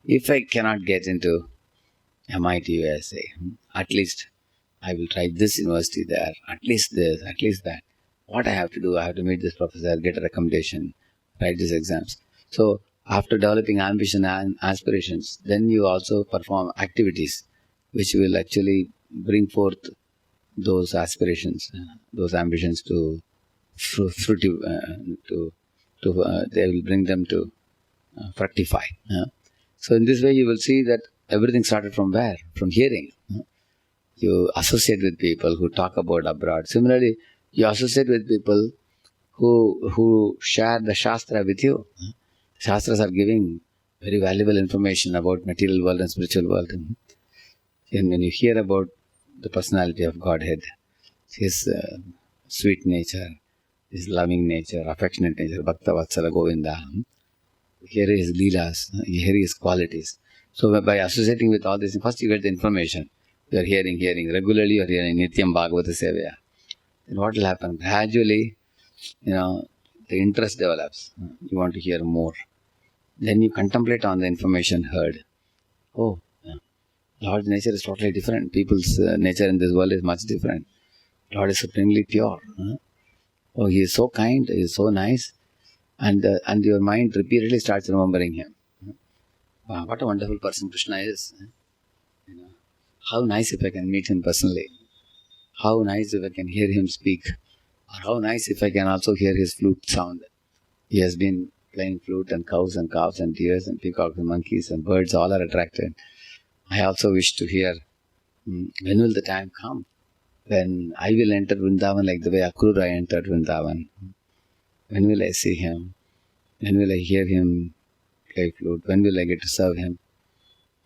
[SPEAKER 1] If I cannot get into MIT USA, at least I will try this university there, at least this, at least that. What I have to do, I have to meet this professor, get a recommendation, write these exams. So after developing ambition and aspirations, then you also perform activities which will actually bring forth those aspirations, those ambitions to they will bring them to fructify. So in this way you will see that everything started from where? From hearing. You associate with people who talk about abroad. Similarly, you associate with people who share the Shastra with you. Shastras are giving very valuable information about material world and spiritual world. And when you hear about the personality of Godhead, His sweet nature, His loving nature, affectionate nature, Bhakta Vatsala Govinda, here is Leelas, here is qualities. So by associating with all this, first you get the information. You are hearing regularly. You are hearing Nityam Bhagavata Sevaya. Then what will happen? Gradually, the interest develops. You want to hear more. Then you contemplate on the information heard. Oh, Lord's nature is totally different. People's nature in this world is much different. Lord is supremely pure. Oh, He is so kind. He is so nice. And your mind repeatedly starts remembering Him. Wow, what a wonderful person Krishna is. How nice if I can meet Him personally. How nice if I can hear Him speak. Or how nice if I can also hear His flute sound. He has been playing flute, and cows and calves and deers and peacocks and monkeys and birds all are attracted. I also wish to hear, when will the time come when I will enter Vrindavan like the way Akrura entered Vrindavan? When will I see Him? When will I hear Him play flute? When will I get to serve Him?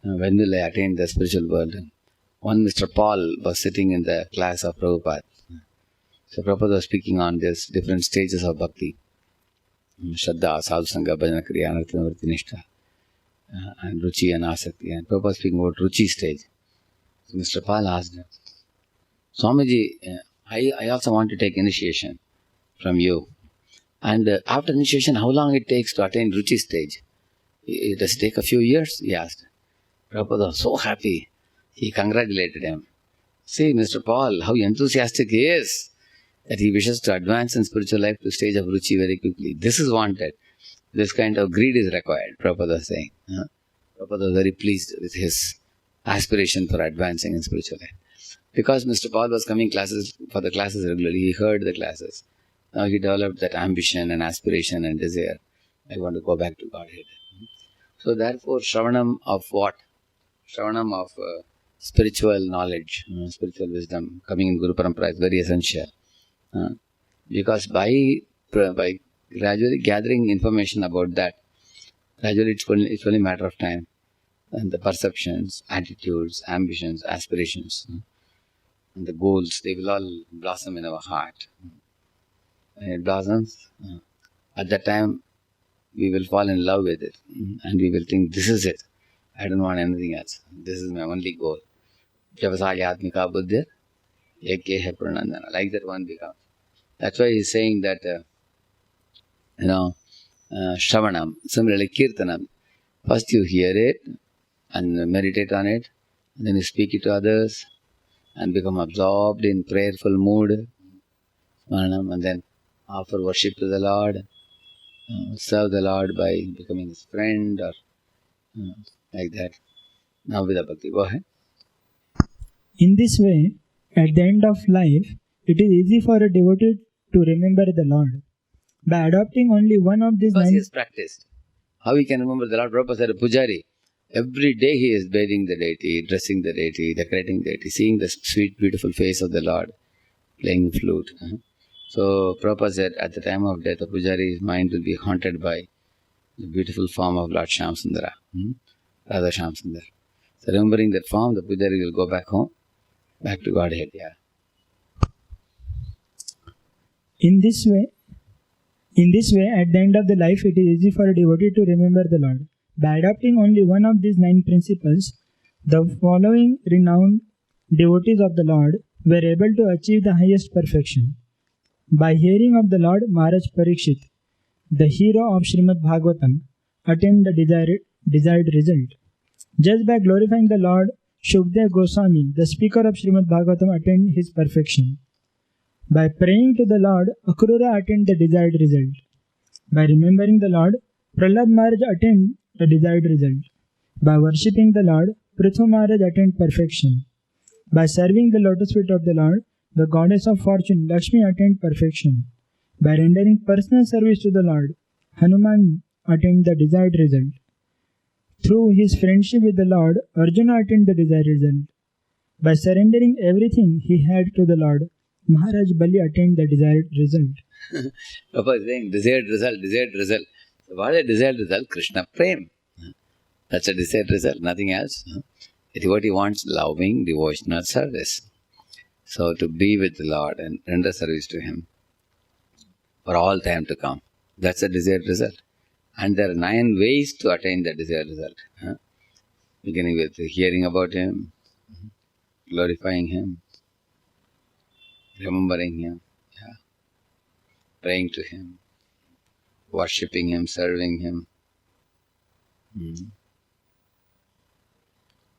[SPEAKER 1] When will I attain the spiritual world? One Mr. Paul was sitting in the class of Prabhupada. So Prabhupada was speaking on these different stages of bhakti. Shraddha, Sadhusanga, Bhajana Kriya, Anartha, Nishtha, and Ruchi and Asakti. And Prabhupada was speaking about Ruchi stage. So Mr. Paul asked him, Swamiji, I also want to take initiation from you. And after initiation, how long it takes to attain Ruchi stage? Does it take a few years? He asked. Prabhupada was so happy. He congratulated him. See, Mr. Paul, how enthusiastic he is, that he wishes to advance in spiritual life to stage of Ruchi very quickly. This is wanted. This kind of greed is required, Prabhupada was saying. Prabhupada was very pleased with his aspiration for advancing in spiritual life. Because Mr. Paul was coming for the classes regularly, he heard the classes. Now he developed that ambition and aspiration and desire. I want to go back to Godhead. So therefore, Shravanam of what? Shravanam of spiritual knowledge, spiritual wisdom coming in Guru Parampara is very essential. Because by gradually gathering information about that, gradually it's only a matter of time. And the perceptions, attitudes, ambitions, aspirations, and the goals, they will all blossom in our heart. And it blossoms. At that time, we will fall in love with it. And we will think, this is it. I don't want anything else. This is my only goal. Javasali Atmika Buddhir, Eke He Pranandana. Like that one becomes. That's why he's saying that, Shravanam, similarly Kirtanam. First you hear it and meditate on it, and then you speak it to others and become absorbed in prayerful mood, and then offer worship to the Lord, serve the Lord by becoming His friend or like that. Now with the bhakti, go ahead.
[SPEAKER 3] In this way, at the end of life, it is easy for a devotee to remember the Lord. By adopting only one of these
[SPEAKER 1] Because he has practiced. How he can remember the Lord? Prabhupada said, a pujari. Every day he is bathing the deity, dressing the deity, decorating the deity, seeing the sweet, beautiful face of the Lord, playing the flute. So Prabhupada said, at the time of death, the pujari's mind will be haunted by the beautiful form of Lord Shyamsundara, Radheshyam. So remembering that form, the pujari will go back home, back to Godhead. Yeah.
[SPEAKER 3] In this way, at the end of the life, it is easy for a devotee to remember the Lord. By adopting only one of these 9 principles, the following renowned devotees of the Lord were able to achieve the highest perfection. By hearing of the Lord, Maharaj Parikshit, the hero of Srimad Bhagavatam, attained the desired result. Just by glorifying the Lord, Shukdev Goswami, the speaker of Srimad Bhagavatam, attained his perfection. By praying to the Lord, Akrura attained the desired result. By remembering the Lord, Prahlad Maharaj attained the desired result. By worshipping the Lord, Prithu Maharaj attained perfection. By serving the lotus feet of the Lord, the goddess of fortune, Lakshmi, attained perfection. By rendering personal service to the Lord, Hanuman attained the desired result. Through his friendship with the Lord, Arjuna attained the desired result. By surrendering everything he had to the Lord, Maharaj Bali attained the desired result.
[SPEAKER 1] Prabhupada is saying desired result, desired result. So what is the desired result? Krishna Prem. That's a desired result, nothing else. The devotee wants loving devotional service. So to be with the Lord and render service to Him for all time to come. That's the desired result. And there are 9 ways to attain the desired result. Beginning with hearing about Him, glorifying Him, remembering Him, praying to Him, worshipping Him, serving Him.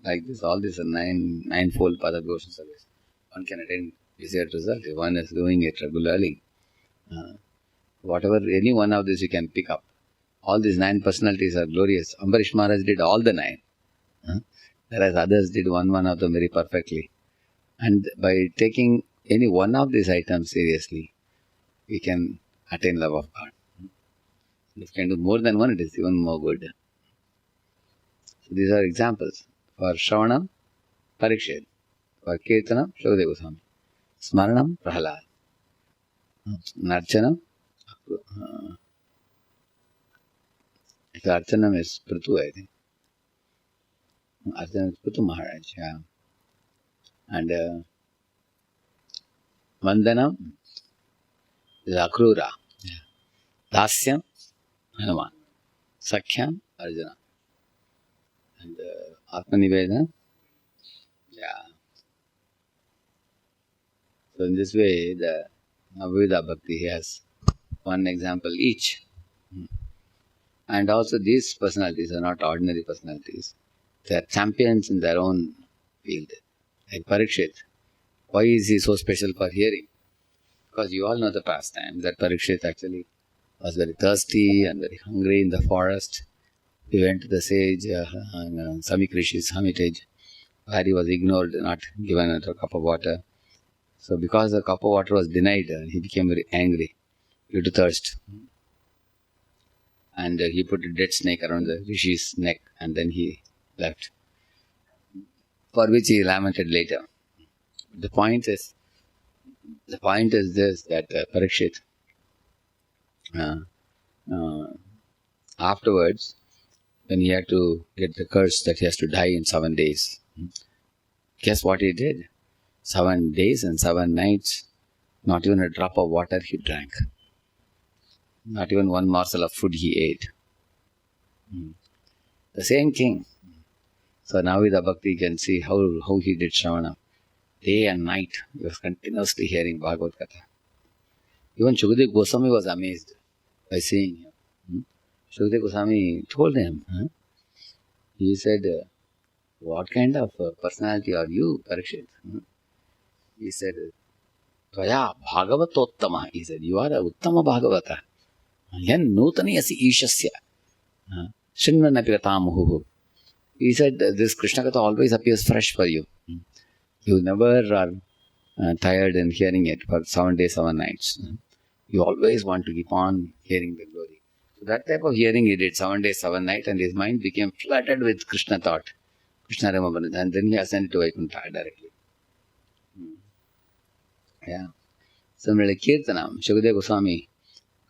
[SPEAKER 1] Like this, all these are ninefold path of devotional service. One can attain desired result if one is doing it regularly. Whatever, any one of these you can pick up. All these 9 personalities are glorious. Ambarish Maharaj did all the 9. Whereas others did one of them very perfectly. And by taking any one of these items seriously, we can attain love of God. If you can do more than one, it is even more good. So these are examples. For Shravanam, Parikshit. For Kirtanam, Shukadeva Goswami. Smaranam, Prahalad. Narchanam, Archanam is Prithu, I think. Archanam is Prithu Maharaj, yeah. And Vandanam is Akrura. Yeah. Dasyam, Hanuman. Sakhyam, Arjuna. And Atmanivedana, yeah. So in this way, the Navavida Bhakti has one example each. And also these personalities are not ordinary personalities. They are champions in their own field. Like Parikshit. Why is he so special for hearing? Because you all know the pastime that Parikshit actually was very thirsty and very hungry in the forest. He went to the sage, Samik Rishi's hermitage, where he was ignored, not given a cup of water. So because the cup of water was denied, he became very angry due to thirst. And he put a dead snake around the Rishi's neck and then he left. For which he lamented later. The point is this, that Parikshit, afterwards, when he had to get the curse that he has to die in 7 days, guess what he did? 7 days and 7 nights, not even a drop of water he drank. Not even one morsel of food he ate. The same king. So now with the bhakti you can see how he did Shravana. Day and night he was continuously hearing Bhagavad Gita. Even Shukadeva Goswami was amazed by seeing him. Shukadeva Goswami told him, he said, what kind of personality are you, Parikshit? He said, Tvaya Bhagavatottama. He said, you are a Uttama Bhagavata. Yan nutani asi ishasya. Shinvanapi katamuhu. He said, this Krishna Katha always appears fresh for you. You never are tired in hearing it for 7 days, 7 nights. You always want to keep on hearing the glory. So that type of hearing he did 7 days, 7 nights, and his mind became flooded with Krishna thought, Krishna remembrance, and then he ascended to Vaikuntha directly. Yeah. Similarly, Kirtanam, Shukadeva Goswami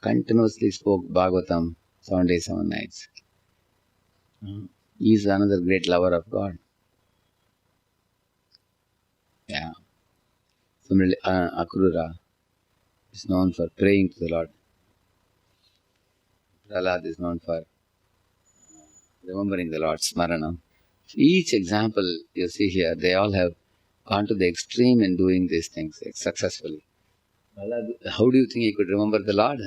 [SPEAKER 1] continuously spoke Bhagavatam 7 days, 7 nights. He is another great lover of God. Yeah. Similarly, Akrura is known for praying to the Lord. Prahlad is known for remembering the Lord, Smaranam. Each example you see here, they all have gone to the extreme in doing these things successfully. Prahlad, how do you think he could remember the Lord?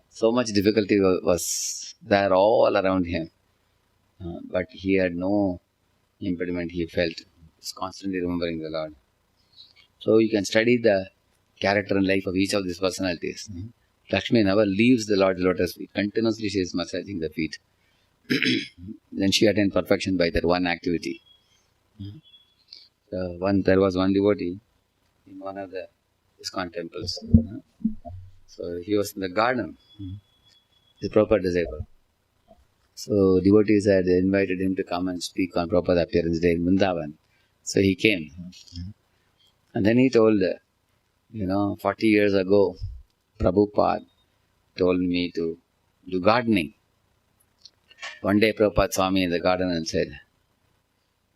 [SPEAKER 1] So much difficulty was there all around him. But he had no impediment, he felt. He was constantly remembering the Lord. So you can study the character and life of each of these personalities. Lakshmi never leaves the Lord's lotus feet. Continuously she is massaging the feet. Then she attained perfection by that one activity. There was one devotee in one of the ISKCON temples. So he was in the garden, the Prabhupada disciple. So devotees had invited him to come and speak on Prabhupada appearance day in Vrindavan. So he came. And then he told 40 years ago, Prabhupada told me to do gardening. One day Prabhupada saw me in the garden and said,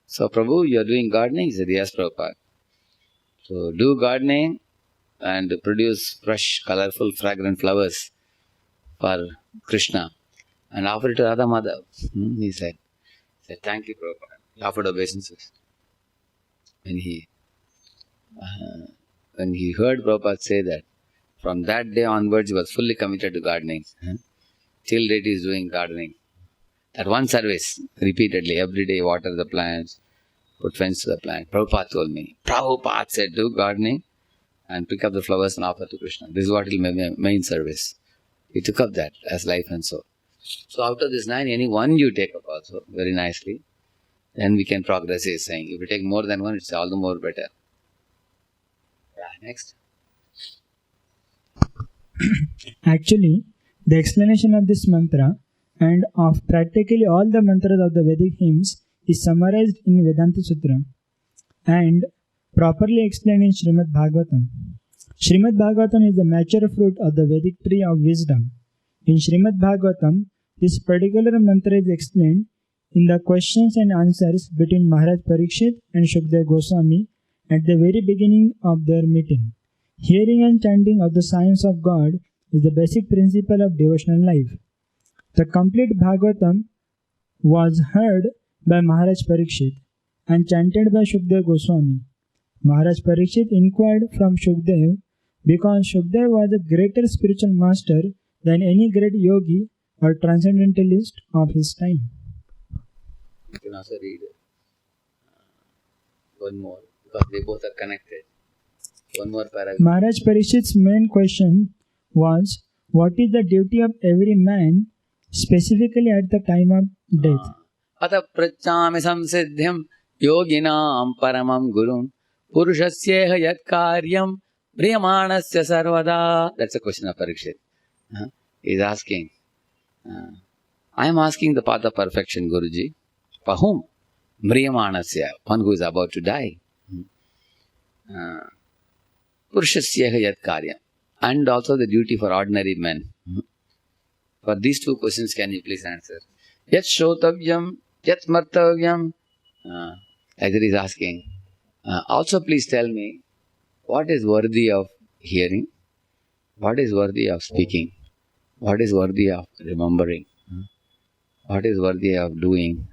[SPEAKER 1] "So Prabhu, you are doing gardening?" He said, "Yes, Prabhupada." So do gardening and produce fresh, colorful, fragrant flowers for Krishna and offer it to Radha Madhav. He said, "Thank you, Prabhupada." He offered obeisances. When he heard Prabhupada say that, from that day onwards he was fully committed to gardening. Till date he is doing gardening. That one service, repeatedly, every day water the plants, put fence to the plant. Prabhupada told me. Prabhupada said, do gardening and pick up the flowers and offer to Krishna. This is what will be my main service. He took up that as life and soul. So out of this 9, any one you take up also, very nicely, then we can progress, he is saying. If you take more than one, it's all the more better. Yeah, next.
[SPEAKER 3] Actually, the explanation of this mantra and of practically all the mantras of the Vedic hymns is summarized in Vedanta Sutra and properly explained in Srimad Bhagavatam. Srimad Bhagavatam is the mature fruit of the Vedic tree of wisdom. In Srimad Bhagavatam, this particular mantra is explained in the questions and answers between Maharaj Parikshit and Shukdev Goswami at the very beginning of their meeting. Hearing and chanting of the science of God is the basic principle of devotional life. The complete Bhagavatam was heard by Maharaj Parikshit and chanted by Shukdev Goswami. Maharaj Parikshit inquired from Shukdev because Shukdev was a greater spiritual master than any great yogi or transcendentalist of his time.
[SPEAKER 1] You can also read one more because they both are connected. One more paragraph.
[SPEAKER 3] Maharaj Parikshit's main question was, what is the duty of every man specifically at the time of death?
[SPEAKER 1] Ata prachami samsiddhyam yoginam paramam gurum purushasyeha yat karyam priyamanasya sarvada. That's a question of Parikshit. He is asking. I am asking the path of perfection, Guruji. For whom? Mriyamanasya, one who is about to die. Purushasyeha yat karyam. And also the duty for ordinary men. For these two questions, can you please answer? Yat shrotavyam, yat martavyam. Like that he is asking. Also please tell me, what is worthy of hearing? What is worthy of speaking? What is worthy of remembering? What is worthy of doing?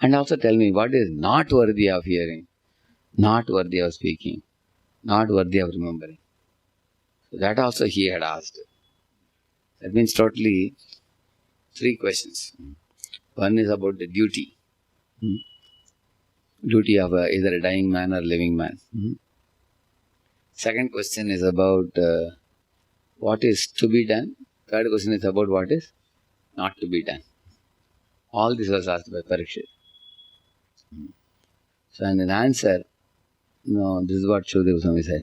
[SPEAKER 1] And also tell me, what is not worthy of hearing? Not worthy of speaking? Not worthy of remembering? So that also he had asked. That means totally 3 questions. One is about the duty. Duty of either a dying man or living man. Second question is about what is to be done. Third question is about what is not to be done. All this was asked by Parikshit. So in an answer, this is what Shukdev Goswami said.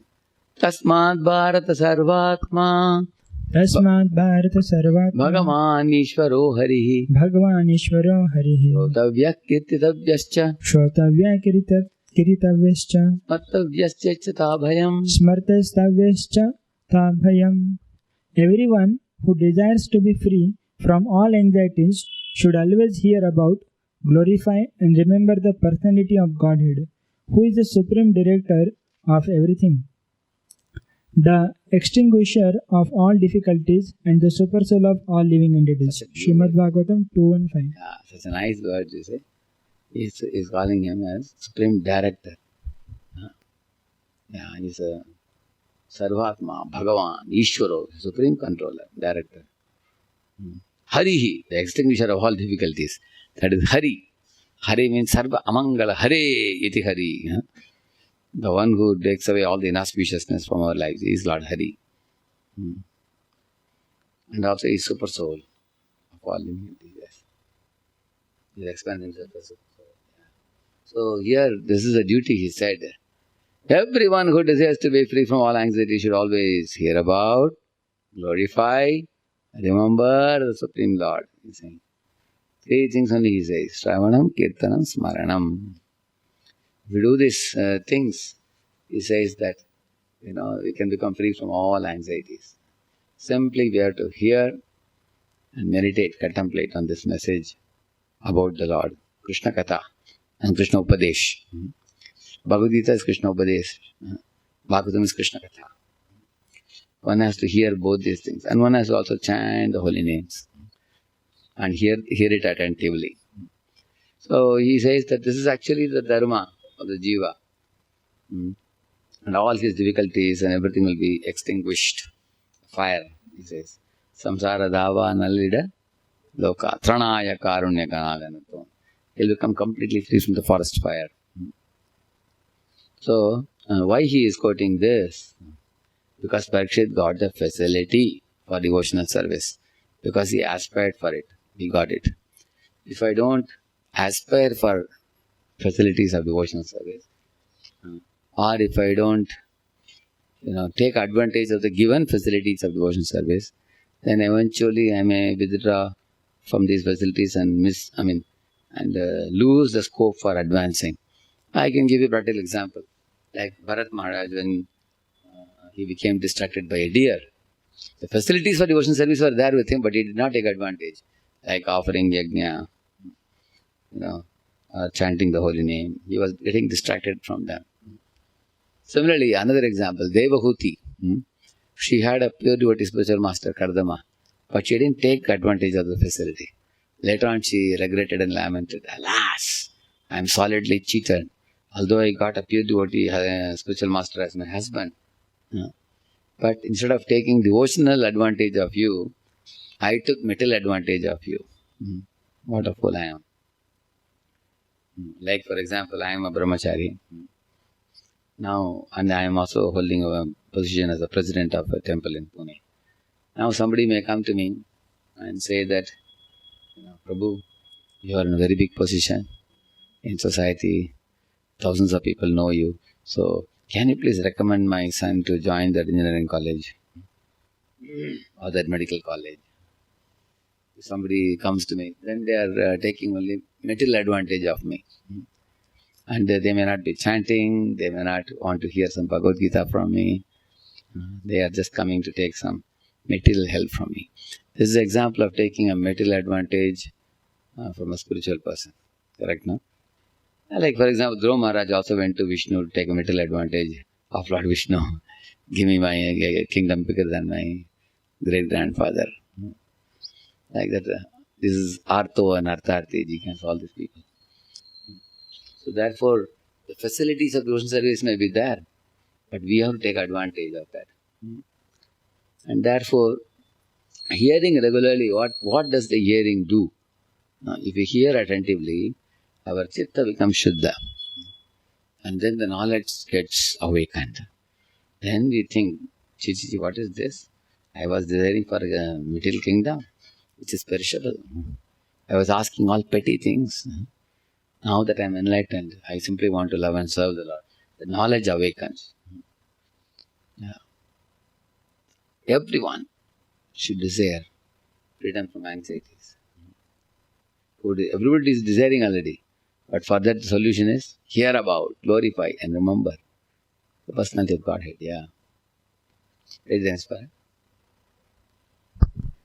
[SPEAKER 1] Tasmad Bharata Sarvatma
[SPEAKER 3] Tasmat Bharata Sarvatma
[SPEAKER 1] Bhagavan Ishvaro Harihi
[SPEAKER 3] Bhagavan Ishvaro Harihi
[SPEAKER 1] Rotavyak Kirtitavyascha
[SPEAKER 3] Shrotavya Kiritavyascha
[SPEAKER 1] Mattavyascha Tabhayam.
[SPEAKER 3] Smartastavyascha Tabhayam. Everyone who desires to be free from all anxieties should always hear about, glorify and remember the personality of Godhead, who is the supreme director of everything, the extinguisher of all difficulties and the super soul of all living entities. Srimad Bhagavatam 2:15.
[SPEAKER 1] Yeah, such a nice word, you say. He's calling him as Supreme Director. Yeah, he's a Sarvatma, Bhagavan, Ishvaro, Supreme Controller, Director. Harihi, the extinguisher of all difficulties. That is Hari. Hari means Sarva Amangala. Hare iti Hari. The one who takes away all the inauspiciousness from our lives is Lord Hari. And also he is Super Soul of all living entities. He expands himself as Super Soul. So here, this is a duty, he said. Everyone who desires to be free from all anxiety should always hear about, glorify, remember the Supreme Lord. He's saying 3 things only he says. Shravanam, Kirtanam, Smaranam. If we do these things, he says that we can become free from all anxieties. Simply we have to hear and meditate, contemplate on this message about the Lord, Krishna Katha and Krishna Upadesh. Bhagavad Gita is Krishna Upadesh. Bhagavatam is Krishna Katha. One has to hear both these things, and one has to also chant the holy names and hear it attentively. So he says that this is actually the dharma of the jiva. And all his difficulties and everything will be extinguished. Fire, he says. Samsara dava nallida loka tranaya karunya ganaganato. He'll become completely free from the forest fire. So, why he is quoting this? Because Parikshit got the facility for devotional service. Because he aspired for it. He got it. If I don't aspire for facilities of devotional service, or if I don't, take advantage of the given facilities of devotional service, then eventually I may withdraw from these facilities and lose the scope for advancing. I can give you a practical example. Like Bharat Maharaj, when he became distracted by a deer, the facilities for devotional service were there with him, but he did not take advantage. Like offering yajna, chanting the holy name. He was getting distracted from them. Similarly, another example, Devahuti. She had a pure devotee spiritual master, Kardama, but she didn't take advantage of the facility. Later on, she regretted and lamented, alas, I am solidly cheated. Although I got a pure devotee spiritual master as my husband. But instead of taking devotional advantage of you, I took material advantage of you. What a fool I am. Like for example, I am a brahmachari. Now, and I am also holding a position as a president of a temple in Pune. Now somebody may come to me and say that, Prabhu, you are in a very big position in society. Thousands of people know you. So, can you please recommend my son to join that engineering college or that medical college? If somebody comes to me, then they are taking only material advantage of me. And they may not be chanting, they may not want to hear some Bhagavad Gita from me. They are just coming to take some material help from me. This is an example of taking a material advantage from a spiritual person. Correct, no? Like for example, Dhruva Maharaj also went to Vishnu to take a material advantage of Lord Vishnu. Give me my kingdom bigger than my great-grandfather. Like that. This is Artho and Artharthi. You can solve these people. So therefore, the facilities of devotional service may be there, but we have to take advantage of that. And therefore, hearing regularly, what does the hearing do? Now, if we hear attentively, our chitta becomes Shuddha. And then the knowledge gets awakened. Then we think, Chichi, what is this? I was desiring for a material kingdom, which is perishable. I was asking all petty things. Now that I am enlightened, I simply want to love and serve the Lord. The knowledge awakens. Everyone should desire freedom from anxieties. Everybody is desiring already. But for that, the solution is hear about, glorify and remember the personality of Godhead. It is inspired.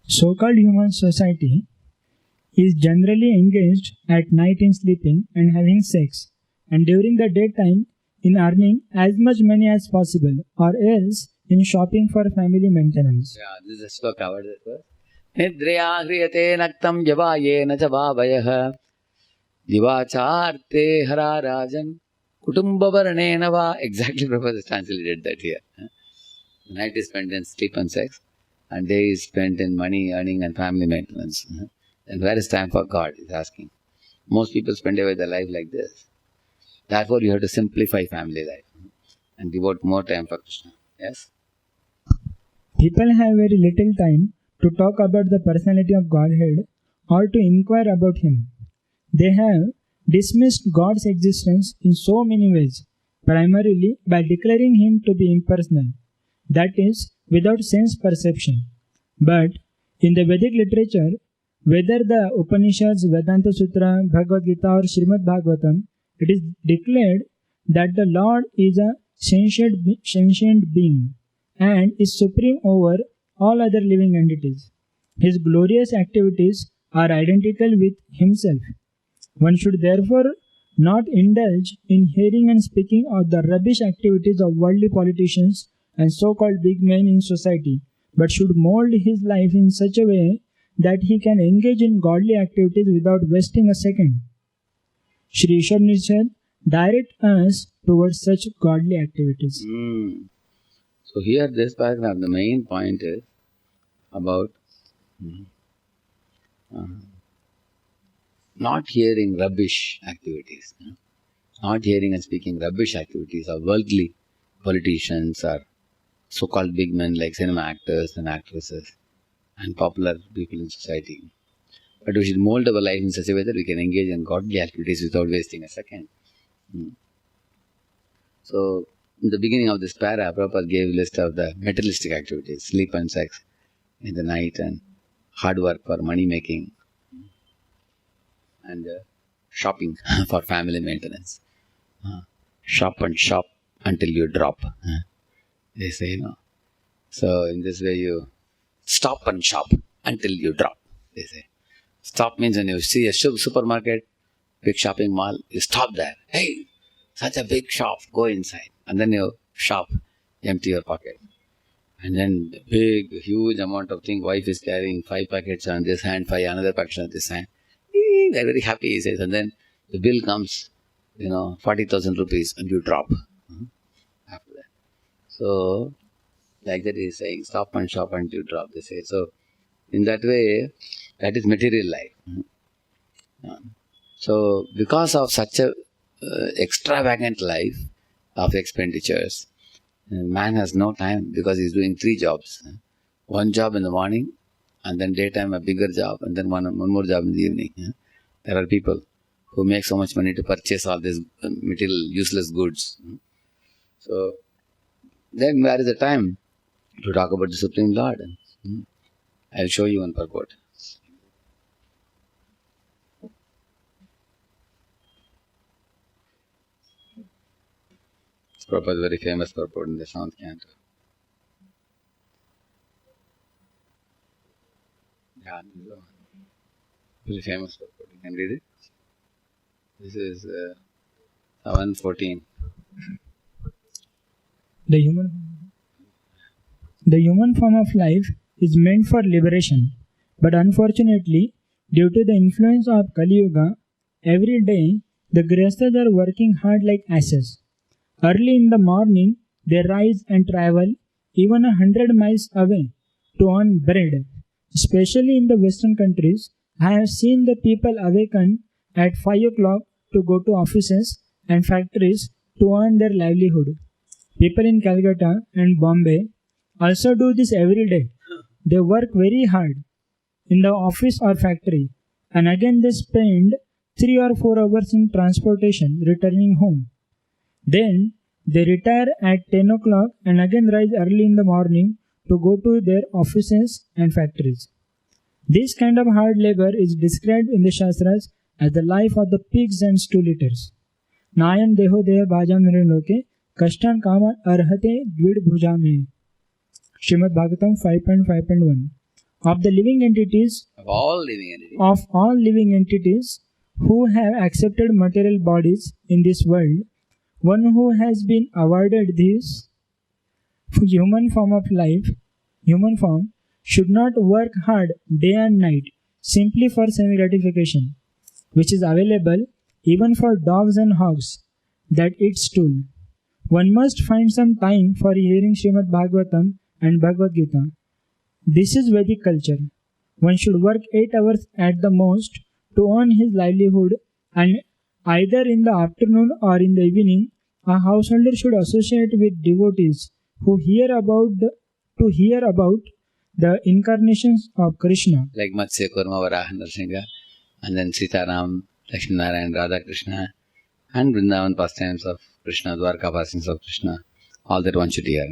[SPEAKER 3] So-called human society is generally engaged at night in sleeping and having sex, and during the daytime in earning as much money as possible, or else in shopping for family maintenance.
[SPEAKER 1] This is a sloka. What is it first? Nidriya hriyate naktam javaye na javavayah divacharte hara rajan kutumba varane va. Exactly, Prabhupada has translated that here. The night is spent in sleep and sex, and day is spent in money earning and family maintenance. And where is time for God? He's asking. Most people spend away their life like this. Therefore, you have to simplify family life and devote more time for Krishna. Yes?
[SPEAKER 3] People have very little time to talk about the personality of Godhead or to inquire about Him. They have dismissed God's existence in so many ways, primarily by declaring Him to be impersonal, that is, without sense perception. But in the Vedic literature, whether the Upanishads, Vedanta Sutra, Bhagavad Gita or Srimad Bhagavatam, it is declared that the Lord is a sentient being and is supreme over all other living entities. His glorious activities are identical with himself. One should therefore not indulge in hearing and speaking of the rubbish activities of worldly politicians and so-called big men in society, but should mold his life in such a way that he can engage in godly activities without wasting a second. Shri Ishopanishad direct us towards such godly activities.
[SPEAKER 1] So here this paragraph, the main point is about not hearing rubbish activities, not hearing and speaking rubbish activities of worldly politicians or so-called big men like cinema actors and actresses and popular people in society. But we should mold our life in such a way that we can engage in godly activities without wasting a second. So, in the beginning of this para, Prabhupada gave a list of the materialistic activities, sleep and sex in the night and hard work for money making and shopping for family maintenance. Shop and shop until you drop. They say, So, in this way you stop and shop until you drop, they say. Stop means when you see a supermarket, big shopping mall, you stop there. Hey, such a big shop, go inside. And then you shop, empty your pocket. And then the big, huge amount of thing, wife is carrying 5 packets on this hand, 5 another packets on this hand. They're very happy, he says. And then the bill comes, 40,000 rupees and you drop after that. So, like that he is saying, stop and shop until you drop, they say. So, in that way, that is material life. So, because of such a extravagant life of expenditures, man has no time because he is doing 3 jobs. One job in the morning, and then daytime a bigger job, and then one more job in the evening. There are people who make so much money to purchase all these material useless goods. So, then where is the time to talk about the Supreme Lord? I will show you one purport. Prabhupada's very famous purport in the 7th canto. Yeah, this is one. Very famous purport. You can read it. This is 7:14.
[SPEAKER 3] The human form of life is meant for liberation, but unfortunately, due to the influence of Kali Yuga, every day the Grihasthas are working hard like asses. Early in the morning, they rise and travel even 100 miles away to earn bread. Especially in the Western countries, I have seen the people awaken at 5 o'clock to go to offices and factories to earn their livelihood. People in Calcutta and Bombay also do this every day. They work very hard in the office or factory, and again they spend 3 or 4 hours in transportation returning home. Then they retire at 10 o'clock and again rise early in the morning to go to their offices and factories. This kind of hard labor is described in the Shastras as the life of the pigs and stool eaters. Nayam deho deha bhajam nirloke kashtan kaman arhate dvid bhujame. Srimad Bhagavatam 5.5.1. Of the living entities,
[SPEAKER 1] Of all living entities
[SPEAKER 3] who have accepted material bodies in this world, one who has been awarded this human form should not work hard day and night simply for semi-gratification, which is available even for dogs and hogs that eat stool. One must find some time for hearing Srimad Bhagavatam and Bhagavad Gita. This is Vedic culture. One should work 8 hours at the most to earn his livelihood, and either in the afternoon or in the evening, a householder should associate with devotees who hear about the incarnations of Krishna.
[SPEAKER 1] like Matsya, Kurma, Varaha, Nrsimha, and then Sitaram, Lakshminarayan, Radha Krishna, and Vrindavan pastimes of Krishna, Dwarka pastimes of Krishna, all that one should hear,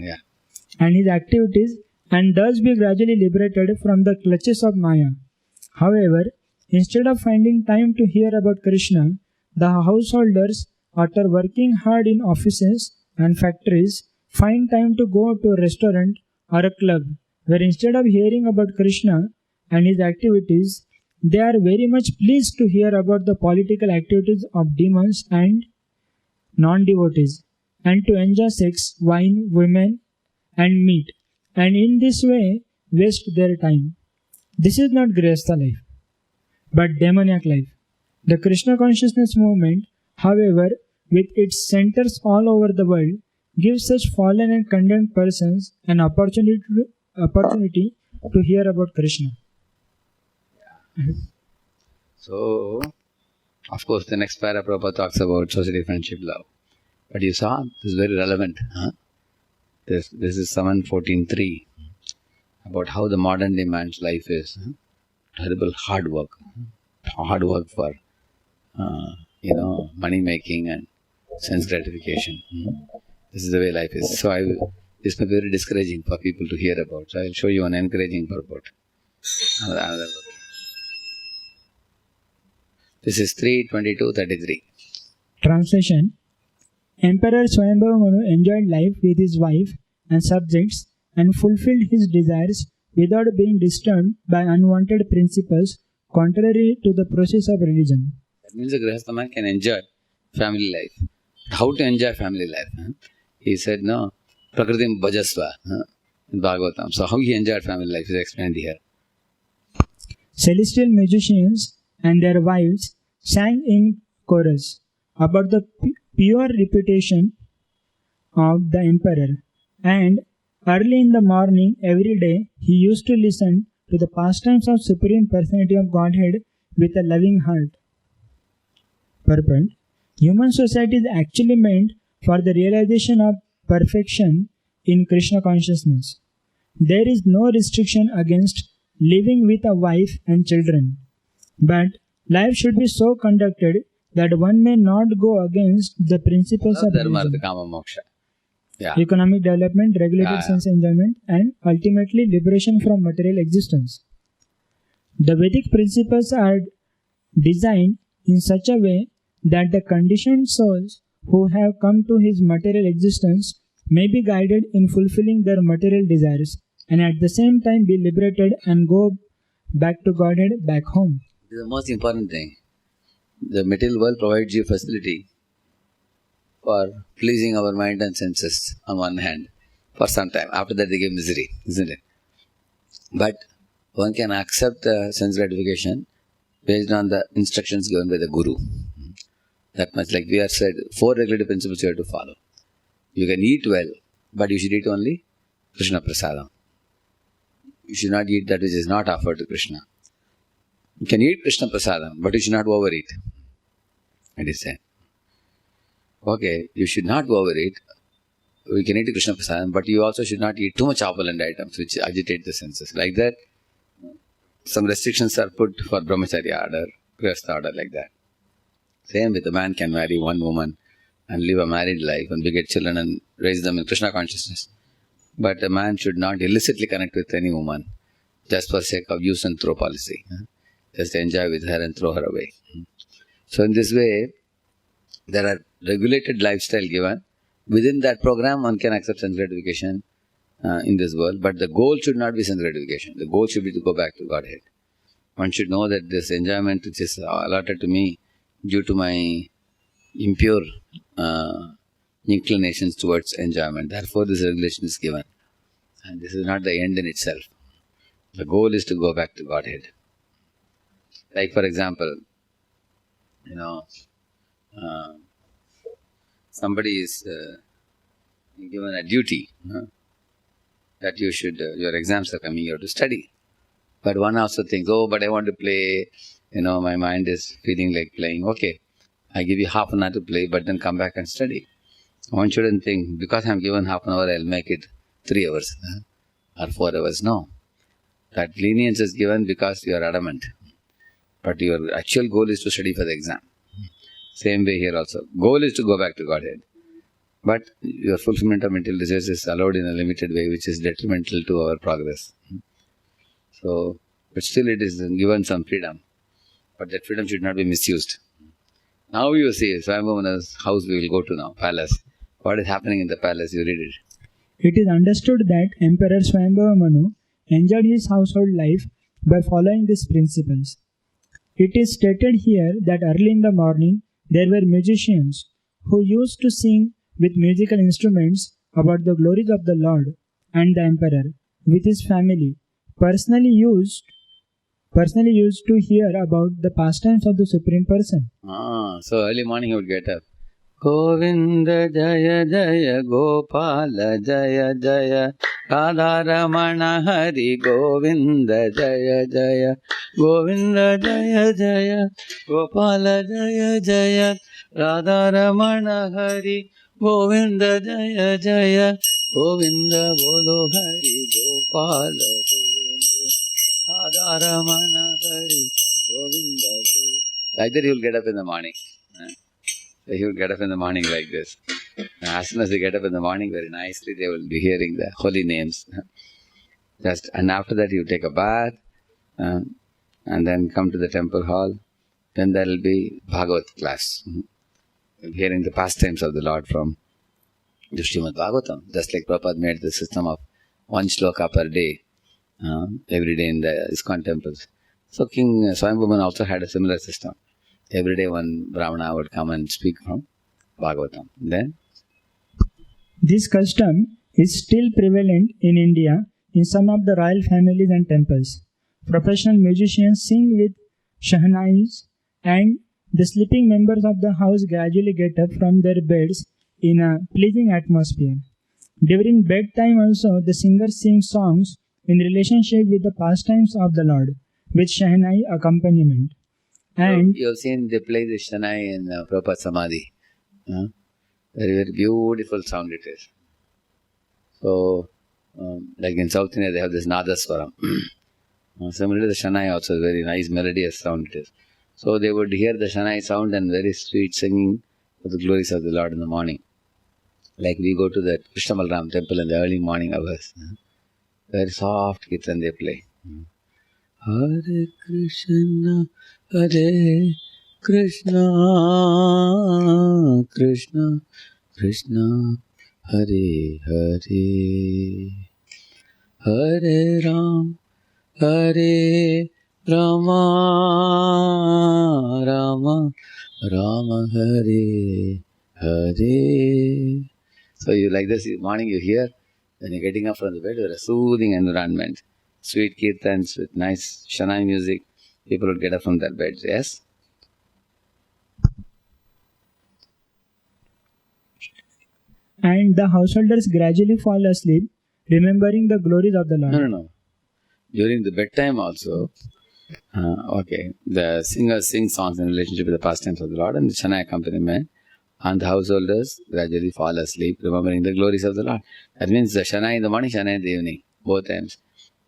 [SPEAKER 3] and his activities, and thus be gradually liberated from the clutches of Maya. However, instead of finding time to hear about Krishna, the householders, after working hard in offices and factories find time to go to a restaurant or a club where instead of hearing about Krishna and his activities, they are very much pleased to hear about the political activities of demons and non-devotees, and to enjoy sex, wine, women, and meat, and in this way waste their time. This is not Grihastha life, but demoniac life. The Krishna consciousness movement, however, with its centers all over the world, gives such fallen and condemned persons an opportunity to hear about Krishna.
[SPEAKER 1] So, of course, the next para Prabhupada talks about society, friendship, love. But you saw, this is very relevant. Huh? This is 7.14.3 about how the modern day man's life is. Terrible hard work. Hard work for, money making and sense gratification. This is the way life is. So, this may be very discouraging for people to hear about. So, I will show you an encouraging purport. Another book. This is 3.22.33.
[SPEAKER 3] Translation: Emperor Swayambhava Manu enjoyed life with his wife and subjects and fulfilled his desires without being disturbed by unwanted principles contrary to the process of religion.
[SPEAKER 1] That means a Grihastha man can enjoy family life. How to enjoy family life? Huh? He said, no, Prakritim Bhajasva in Bhagavatam. So how he enjoyed family life is explained here.
[SPEAKER 3] Celestial musicians and their wives sang in chorus about the pure reputation of the emperor, and early in the morning every day he used to listen to the pastimes of Supreme Personality of Godhead with a loving heart. Purport: Human society is actually meant for the realization of perfection in Krishna consciousness. There is no restriction against living with a wife and children, but life should be so conducted that one may not go against the principles of religion.
[SPEAKER 1] Kama moksha. Yeah.
[SPEAKER 3] Economic development, regulated sense enjoyment, and ultimately liberation from material existence. The Vedic principles are designed in such a way that the conditioned souls who have come to his material existence may be guided in fulfilling their material desires and at the same time be liberated and go back to Godhead, back home.
[SPEAKER 1] This is the most important thing. The material world provides you facility for pleasing our mind and senses on one hand for some time. After that they give misery, isn't it? But one can accept the sense gratification based on the instructions given by the Guru. That much, like we have said, 4 regulative principles you have to follow. You can eat well, but you should eat only Krishna Prasadam. You should not eat that which is not offered to Krishna. You can eat Krishna Prasadam, but you should not overeat. It is said. Okay, you should not overeat. We can eat Krishna Prasadam, but you also should not eat too much opulent items which agitate the senses. Like that, some restrictions are put for Brahmacharya order, Grihastha order, like that. Same with a man can marry one woman and live a married life and beget children and raise them in Krishna consciousness. But a man should not illicitly connect with any woman just for sake of use and throw policy. Just enjoy with her and throw her away. So in this way, there are regulated lifestyle given. Within that program, one can accept sense gratification in this world, but the goal should not be sense gratification. The goal should be to go back to Godhead. One should know that this enjoyment which is allotted to me due to my impure inclinations towards enjoyment. Therefore, this regulation is given. And this is not the end in itself. The goal is to go back to Godhead. Like for example, somebody is given a duty that you should, your exams are coming, you have to study. But one also thinks, oh, but I want to play, my mind is feeling like playing. Okay, I give you half an hour to play, but then come back and study. One shouldn't think, because I'm given half an hour, I'll make it 3 hours or 4 hours. No. That lenience is given because you are adamant. But your actual goal is to study for the exam. Same way here also. Goal is to go back to Godhead. But your fulfillment of material desires is allowed in a limited way, which is detrimental to our progress. So, but still it is given some freedom. But that freedom should not be misused. Now you see, Swayambhava's house we will go to now, palace. What is happening in the palace? You read it.
[SPEAKER 3] It is understood that Emperor Swayambhava Manu enjoyed his household life by following these principles. It is stated here that early in the morning there were musicians who used to sing with musical instruments about the glories of the Lord, and the Emperor, with his family, personally used to hear about the pastimes of the Supreme Person.
[SPEAKER 1] So early morning he would get up. Govinda Jaya Jaya Gopala Jaya Jaya Radharamana Hari Govinda Jaya Jaya Govinda Jaya Jaya Gopala Jaya Jaya Radharamana Hari Govinda Jaya Jaya Govinda Bolo Hari Gopala Bolo Radharamana Hari Govinda Bolo. Like that he will get up in the morning. So he would get up in the morning like this. And as soon as they get up in the morning, very nicely, they will be hearing the holy names. And after that, he would take a bath and then come to the temple hall. Then there will be Bhagavat class. Hearing the pastimes of the Lord from the Srimad Bhagavatam. Just like Prabhupada made the system of one shloka per day, every day in the ISKCON temples. So King Swayambhava also had a similar system. Every day one Brahmana would come and speak from Bhagavatam. Then
[SPEAKER 3] this custom is still prevalent in India in some of the royal families and temples. Professional musicians sing with shahnais, and the sleeping members of the house gradually get up from their beds in a pleasing atmosphere. During bedtime also, the singers sing songs in relationship with the pastimes of the Lord, with shahnai accompaniment. And
[SPEAKER 1] you have seen they play the Shanai in Prabhupada Samadhi. Very, very beautiful sound it is. So, like in South India, they have this Nadaswaram. Similarly, the Shanai also is very nice, melodious sound it is. So, they would hear the Shanai sound and very sweet singing for the glories of the Lord in the morning. Like we go to the Krishna Balram temple in the early morning hours. Very soft kirtan they play. Hare Krishna, Hare Krishna, Krishna, Krishna, Hare Hare, Hare Ram, Hare Rama, Rama, Rama, Hare Hare. So you like this morning you hear, when you're getting up from the bed, you're a soothing environment. Sweet kirtans with nice Shanai music. People would get up from their beds, yes?
[SPEAKER 3] And the householders gradually fall asleep, remembering the glories of the Lord.
[SPEAKER 1] No. During the bedtime also, the singers sing songs in relationship with the pastimes of the Lord and the Shanai accompaniment, and the householders gradually fall asleep, remembering the glories of the Lord. That means the Shanai in the morning, Shanai in the evening, both times.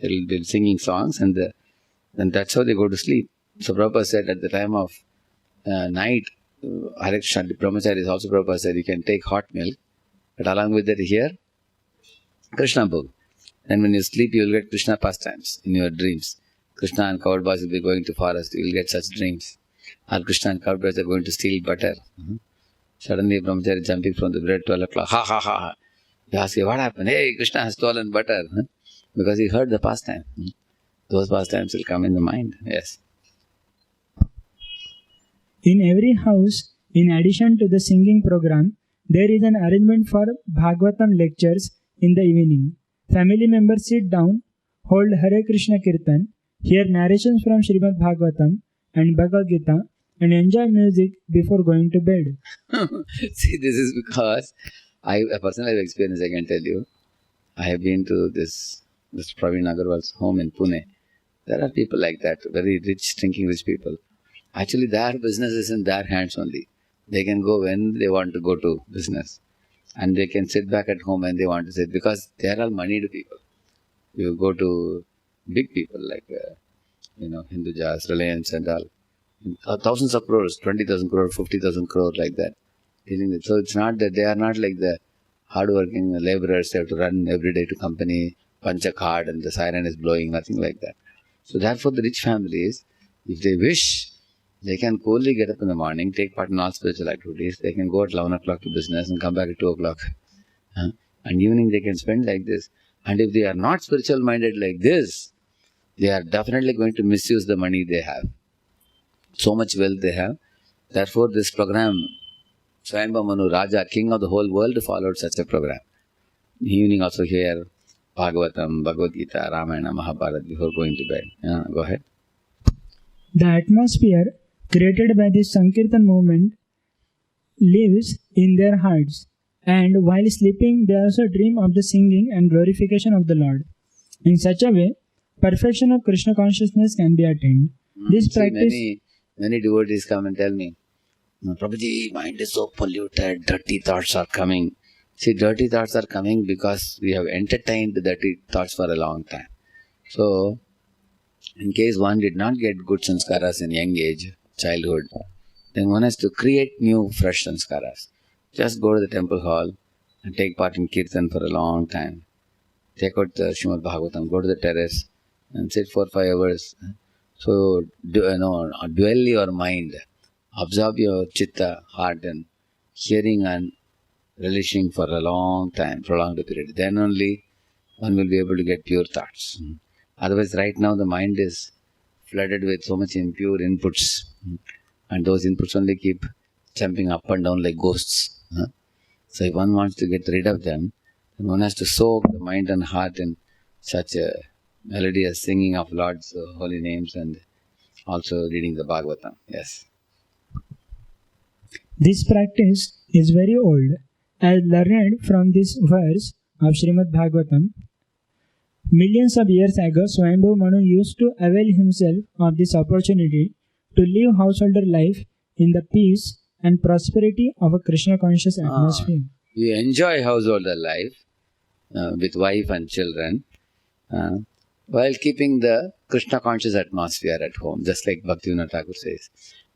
[SPEAKER 1] They'll be singing songs and that's how they go to sleep. So Prabhupada said at the time of night, Hare Krishna, the brahmacharis also Prabhupada said you can take hot milk, but along with that hear Krishna book. Then when you sleep, you will get Krishna pastimes in your dreams. Krishna and coward boys will be going to forest, you will get such dreams. Or Krishna and coward boys are going to steal butter. Suddenly brahmachari jumping from the bed 12 o'clock, ha ha ha. You ask, what happened? Hey, Krishna has stolen butter. Because he heard the pastime. Those pastimes will come in the mind. Yes.
[SPEAKER 3] In every house, in addition to the singing program, there is an arrangement for Bhagavatam lectures in the evening. Family members sit down, hold Hare Krishna Kirtan, hear narrations from Srimad Bhagavatam and Bhagavad Gita, and enjoy music before going to bed.
[SPEAKER 1] See, this is because I personally have experience, I can tell you. I have been to this Praveen Agarwal's home in Pune. There are people like that, very rich, drinking rich people. Actually, their business is in their hands only. They can go when they want to go to business. And they can sit back at home when they want to sit, because they are all moneyed people. You go to big people like, Hindujas, Reliance and all. Thousands of crores, 20,000 crore, 50,000 crore like that. So it's not that they are not like the hard-working laborers. They have to run every day to company, punch a card and the siren is blowing, nothing like that. So therefore the rich families, if they wish, They can coolly get up in the morning, take part in all spiritual activities. They can go at 11 o'clock to business and come back at 2 o'clock. And evening they can spend like this. And if they are not spiritual minded like this, they are definitely going to misuse the money they have. So much wealth they have. Therefore, this program, Swayambhu Manu Raja, king of the whole world, followed such a program. Evening also here, Bhagavatam, Bhagavad Gita, Ramayana, Mahabharata before going to bed. Go ahead.
[SPEAKER 3] The atmosphere created by this Sankirtan movement lives in their hearts, and while sleeping they also dream of the singing and glorification of the Lord. In such a way, perfection of Krishna consciousness can be attained. This practice...
[SPEAKER 1] Many devotees come and tell me, Prabhuji, mind is so polluted, dirty thoughts are coming. See, dirty thoughts are coming because we have entertained dirty thoughts for a long time. So, in case one did not get good sanskaras in young age, childhood, then one has to create new, fresh sanskaras. Just go to the temple hall and take part in kirtan for a long time. Take out the Srimad Bhagavatam, go to the terrace and sit for 5 hours. So, dwell your mind, absorb your chitta, heart, and hearing and relishing for a long time, prolonged period. Then only one will be able to get pure thoughts. Otherwise, right now the mind is flooded with so much impure inputs. And those inputs only keep jumping up and down like ghosts. So if one wants to get rid of them, then one has to soak the mind and heart in such a melodious singing of Lord's holy names and also reading the Bhagavatam. Yes.
[SPEAKER 3] This practice is very old, as learned from this verse of Srimad Bhagavatam. Millions of years ago, Swayambhu Manu used to avail himself of this opportunity to live householder life in the peace and prosperity of a Krishna conscious atmosphere.
[SPEAKER 1] You enjoy householder life with wife and children while keeping the Krishna conscious atmosphere at home, just like Bhaktivinoda Thakur says.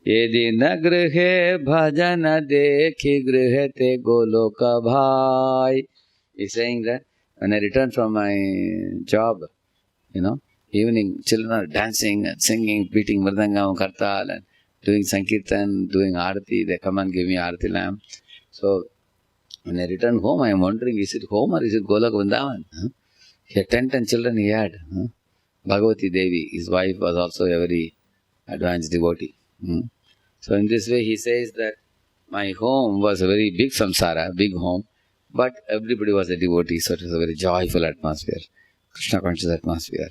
[SPEAKER 1] Yedina grihe bhajana dekhi grihete goloka bhai. He's saying that when I return from my job, evening, children are dancing and singing, beating mridangam, kartal, and doing sankirtan, doing arati. They come and give me arati lamp. So, when I return home, I am wondering, is it home or is it Golok Vrindavan? He had 10 children he had. Bhagavati Devi, his wife, was also a very advanced devotee. So, in this way, he says that my home was a very big samsara, big home, but everybody was a devotee, so it was a very joyful atmosphere, Krishna conscious atmosphere.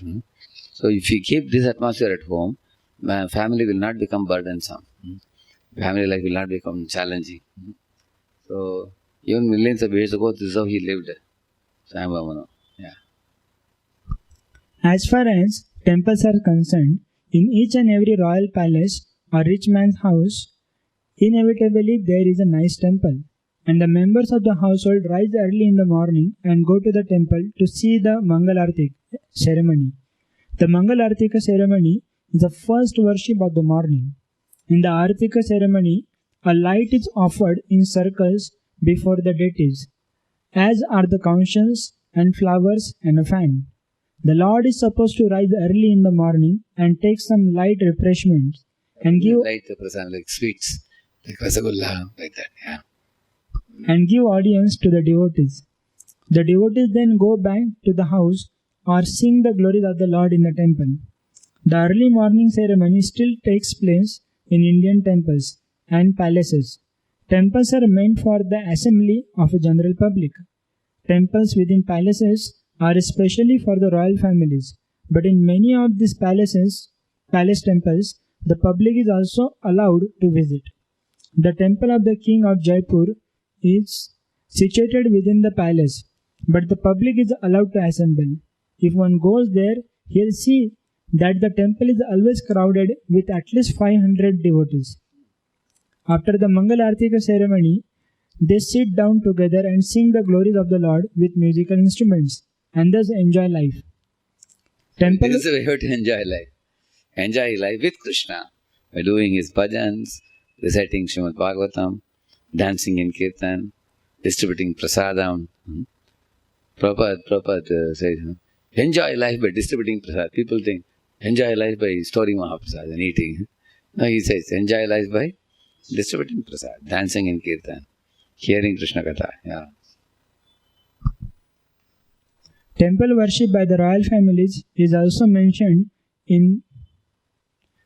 [SPEAKER 1] So, if you keep this atmosphere at home, my family will not become burdensome. Family life will not become challenging. So, even millions of years ago, this is how he lived. Swayambhu Manu. Yeah.
[SPEAKER 3] As far as temples are concerned, in each and every royal palace or rich man's house, inevitably there is a nice temple, and the members of the household rise early in the morning and go to the temple to see the Mangalartik ceremony. The Mangalartika ceremony is the first worship of the morning. In the Artika ceremony, a light is offered in circles before the deities, as are the conchs and flowers and a fan. The Lord is supposed to rise early in the morning and take some light refreshments and give
[SPEAKER 1] light prasad, like sweets, like rasagulla, like that. Yeah.
[SPEAKER 3] And give audience to the devotees. The devotees then go back to the house or sing the glories of the Lord in the temple. The early morning ceremony still takes place in Indian temples and palaces. Temples are meant for the assembly of a general public. Temples within palaces are especially for the royal families, but in many of these palace temples, the public is also allowed to visit. The temple of the king of Jaipur is situated within the palace, but the public is allowed to assemble. If one goes there, he'll see that the temple is always crowded with at least 500 devotees. After the Mangalartika ceremony, they sit down together and sing the glories of the Lord with musical instruments and thus enjoy life. Temple
[SPEAKER 1] This is the way to enjoy life. Enjoy life with Krishna by doing his bhajans, reciting Srimad Bhagavatam, dancing in kirtan, distributing prasadam. Prabhupada says, enjoy life by distributing prasad. People think, enjoy life by storing Mahaprasad and eating. No, he says, enjoy life by distributing prasad, dancing in kirtan, hearing Krishna Katha. Yeah.
[SPEAKER 3] Temple worship by the royal families is also mentioned in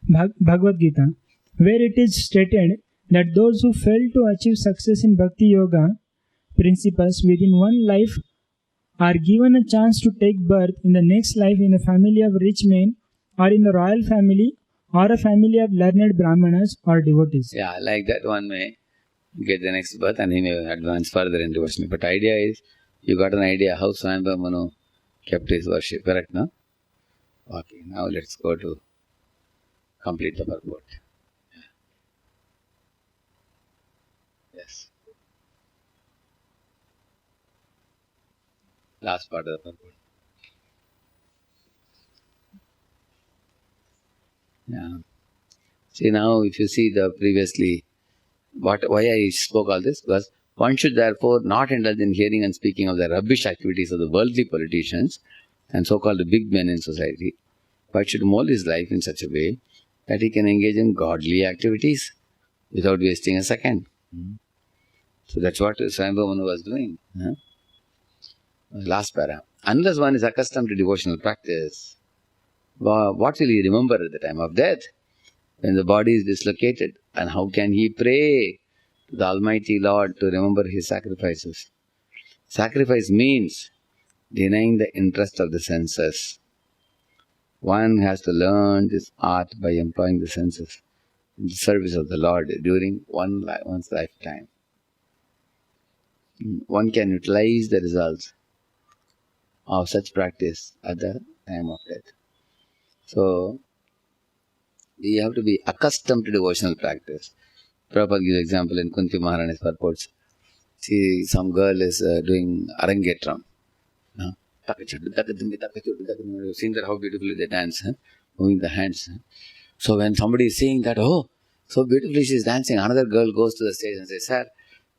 [SPEAKER 3] Bhagavad Gita, where it is stated that those who fail to achieve success in Bhakti Yoga principles within one life are given a chance to take birth in the next life in a family of rich men or in the royal family or a family of learned brahmanas or devotees.
[SPEAKER 1] Yeah, like that one may get the next birth and he may advance further in devotion. But idea is, you got an idea how Swayambhava Manu kept his worship, correct, no? Okay, now let's go to complete the purport. Yes. Last part of the purport. Yeah. See now, if you see the previously, why I spoke all this? Because one should therefore not indulge in hearing and speaking of the rubbish activities of the worldly politicians and so-called big men in society, but should mold his life in such a way that he can engage in godly activities without wasting a second. So that's what Swayambhava Manu was doing. Last para. Unless one is accustomed to devotional practice, what will he remember at the time of death, when the body is dislocated? And how can he pray to the Almighty Lord to remember his sacrifices? Sacrifice means denying the interest of the senses. One has to learn this art by employing the senses in the service of the Lord during one's lifetime. One can utilize the results of such practice at the time of death. So, we have to be accustomed to devotional practice. Prabhupada gives example in Kunti Maharani's purports. See, some girl is doing Arangetram. You've seen that how beautifully they dance, moving the hands. So when somebody is saying that, oh, so beautifully she is dancing, another girl goes to the stage and says, sir,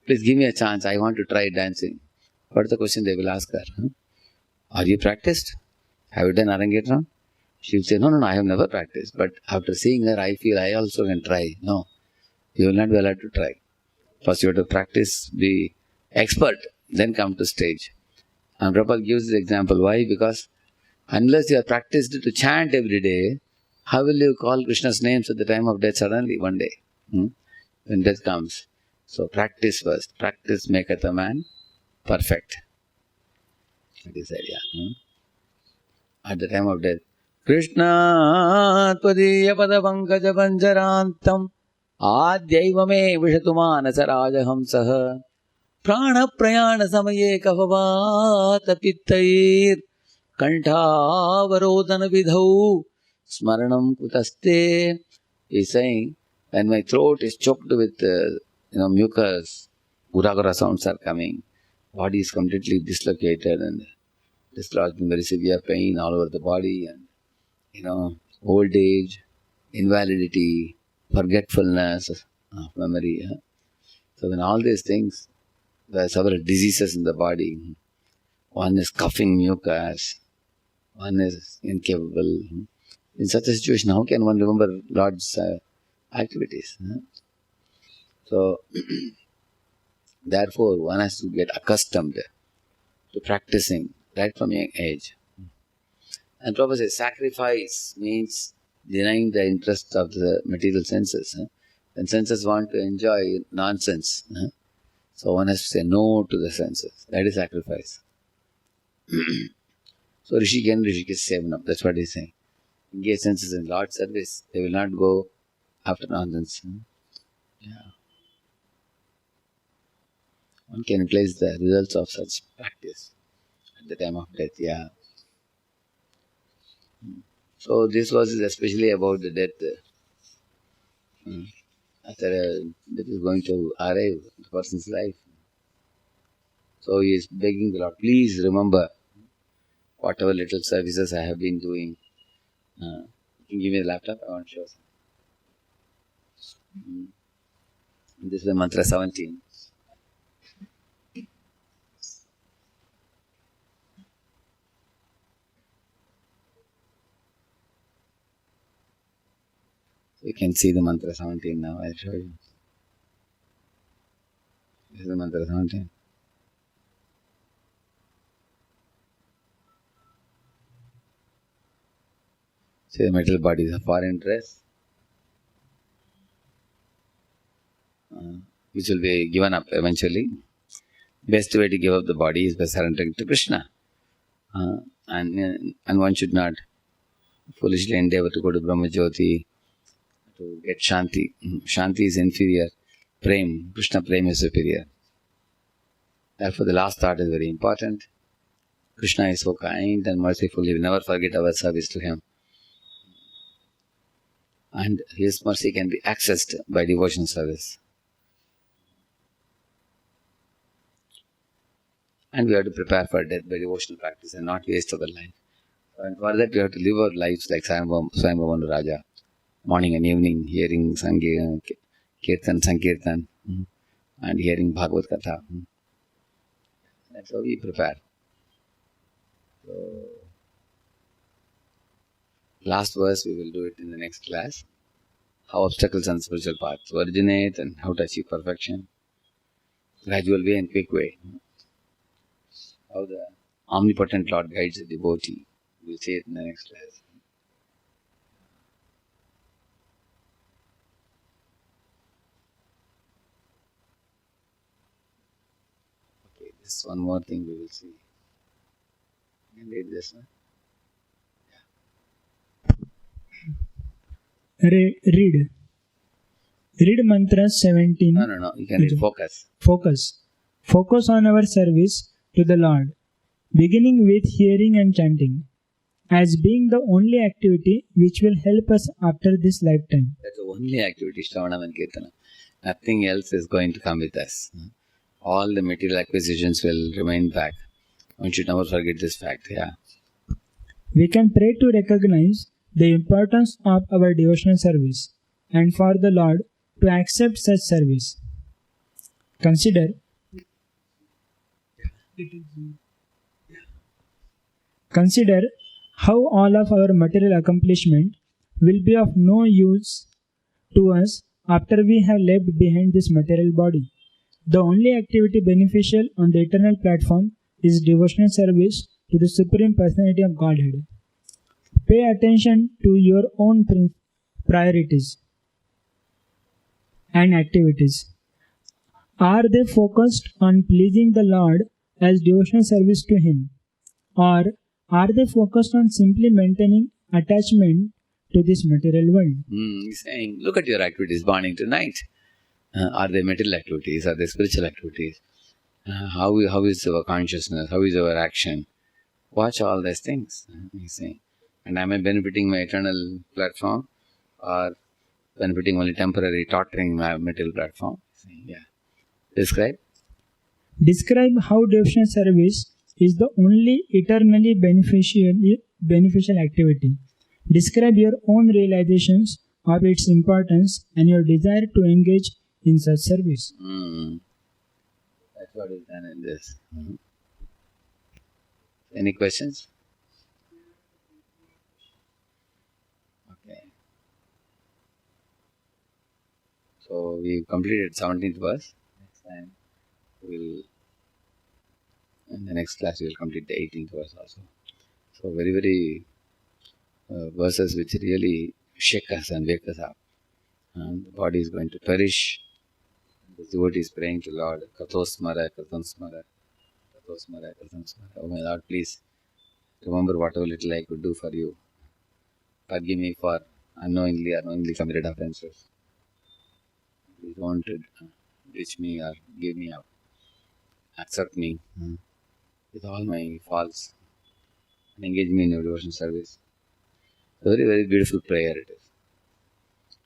[SPEAKER 1] please give me a chance, I want to try dancing. What is the question they will ask her? Are you practiced? Have you done Arangetram? She will say, no, I have never practiced. But after seeing her, I feel I also can try. No, you will not be allowed to try. First you have to practice, be expert, then come to stage. And Prabhupada gives this example. Why? Because unless you have practiced to chant every day, how will you call Krishna's names at the time of death suddenly, one day? When death comes. So practice first. Practice maketh a man perfect. That is the idea. At the time of death, Krishna Tvadiya Pada Pankaja Panjarantam Adyaiva me Vishatumana Rajahamsaha Prana Prayana Samaye Kavavata Pittair Kantavarodana Vidhau Smaranam Kutaste. He is saying, when my throat is choked with mucus, Uragara sounds are coming, body is completely dislocated and dislodged in very severe pain all over the body, and old age, invalidity, forgetfulness of memory. So when all these things, there are several diseases in the body. One is coughing mucus, one is incapable. In such a situation, how can one remember Lord's activities? So, therefore, one has to get accustomed to practicing right from young age. And Prabhupada says, sacrifice means denying the interest of the material senses. When senses want to enjoy nonsense, so one has to say no to the senses. That is sacrifice. So Rishikesh Sevanam, that's what he's saying. Engage senses in Lord's service. They will not go after nonsense. Yeah. One can utilize the results of such practice at the time of death. Yeah. So this was especially about the death. After that is going to arrive in the person's life. So he is begging the Lord, please remember whatever little services I have been doing. You can give me the laptop, I want to show some. This is the mantra 17. So You can see the mantra 17 now. I'll show you. This is the mantra 17. See, the material body is a foreign dress, which will be given up eventually. Best way to give up the body is by surrendering to Krishna. And one should not foolishly endeavor to go to Brahma Jyoti to get Shanti. Shanti is inferior. Prem, Krishna Prem is superior. Therefore, the last thought is very important. Krishna is so kind and merciful, he will never forget our service to him. And his mercy can be accessed by devotion service. And we have to prepare for death by devotional practice and not waste our life. And for that, we have to live our lives like Swayambhavan Raja, morning and evening, hearing Kirtan, Sankirtan, and hearing Bhagavad Katha. That's how we prepare. So, last verse, we will do it in the next class. How obstacles and spiritual paths originate and how to achieve perfection. Gradual way and quick way. How the omnipotent Lord guides the devotee. We'll see it in the next class. Okay, this one more thing we will see. You can read this one.
[SPEAKER 3] Read mantra 17.
[SPEAKER 1] No. You can read focus.
[SPEAKER 3] Focus on our service to the Lord, beginning with hearing and chanting, as being the only activity which will help us after this lifetime.
[SPEAKER 1] That's the only activity, Shravanam and Kirtanam. Nothing else is going to come with us. All the material acquisitions will remain back. One should never forget this fact. Yeah.
[SPEAKER 3] We can pray to recognize the importance of our devotional service and for the Lord to accept such service. Consider how all of our material accomplishment will be of no use to us after we have left behind this material body. The only activity beneficial on the eternal platform is devotional service to the Supreme Personality of Godhead. Pay attention to your own priorities and activities. Are they focused on pleasing the Lord as devotional service to Him? Or are they focused on simply maintaining attachment to this material world?
[SPEAKER 1] He's saying, look at your activities morning to night. Are they material activities? Are they spiritual activities? How is our consciousness? How is our action? Watch all these things, he's saying. And am I benefiting my eternal platform or benefiting only temporary, tottering my material platform? Yeah. Describe
[SPEAKER 3] how devotional service is the only eternally beneficial activity. Describe your own realizations of its importance and your desire to engage in such service.
[SPEAKER 1] That's what is done in this. Any questions? Okay. So we completed 17th verse. Next time in the next class we will complete the 18th verse also. So very verses which really shake us and wake us up. And the body is going to perish. The devotee is praying to Lord, Katosmara, Katansmara, Katosmara, Katansmara. Oh my Lord, please remember whatever little I could do for you. Forgive me for unknowingly or knowingly committed offenses. Please don't ditch me or give me up. Accept me with all my faults and engage me in your devotion service. Very beautiful prayer it is.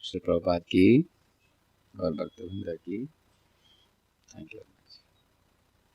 [SPEAKER 1] Shri Prabhupada ki, Gaur Bhakta Vrinda ki. Thank you.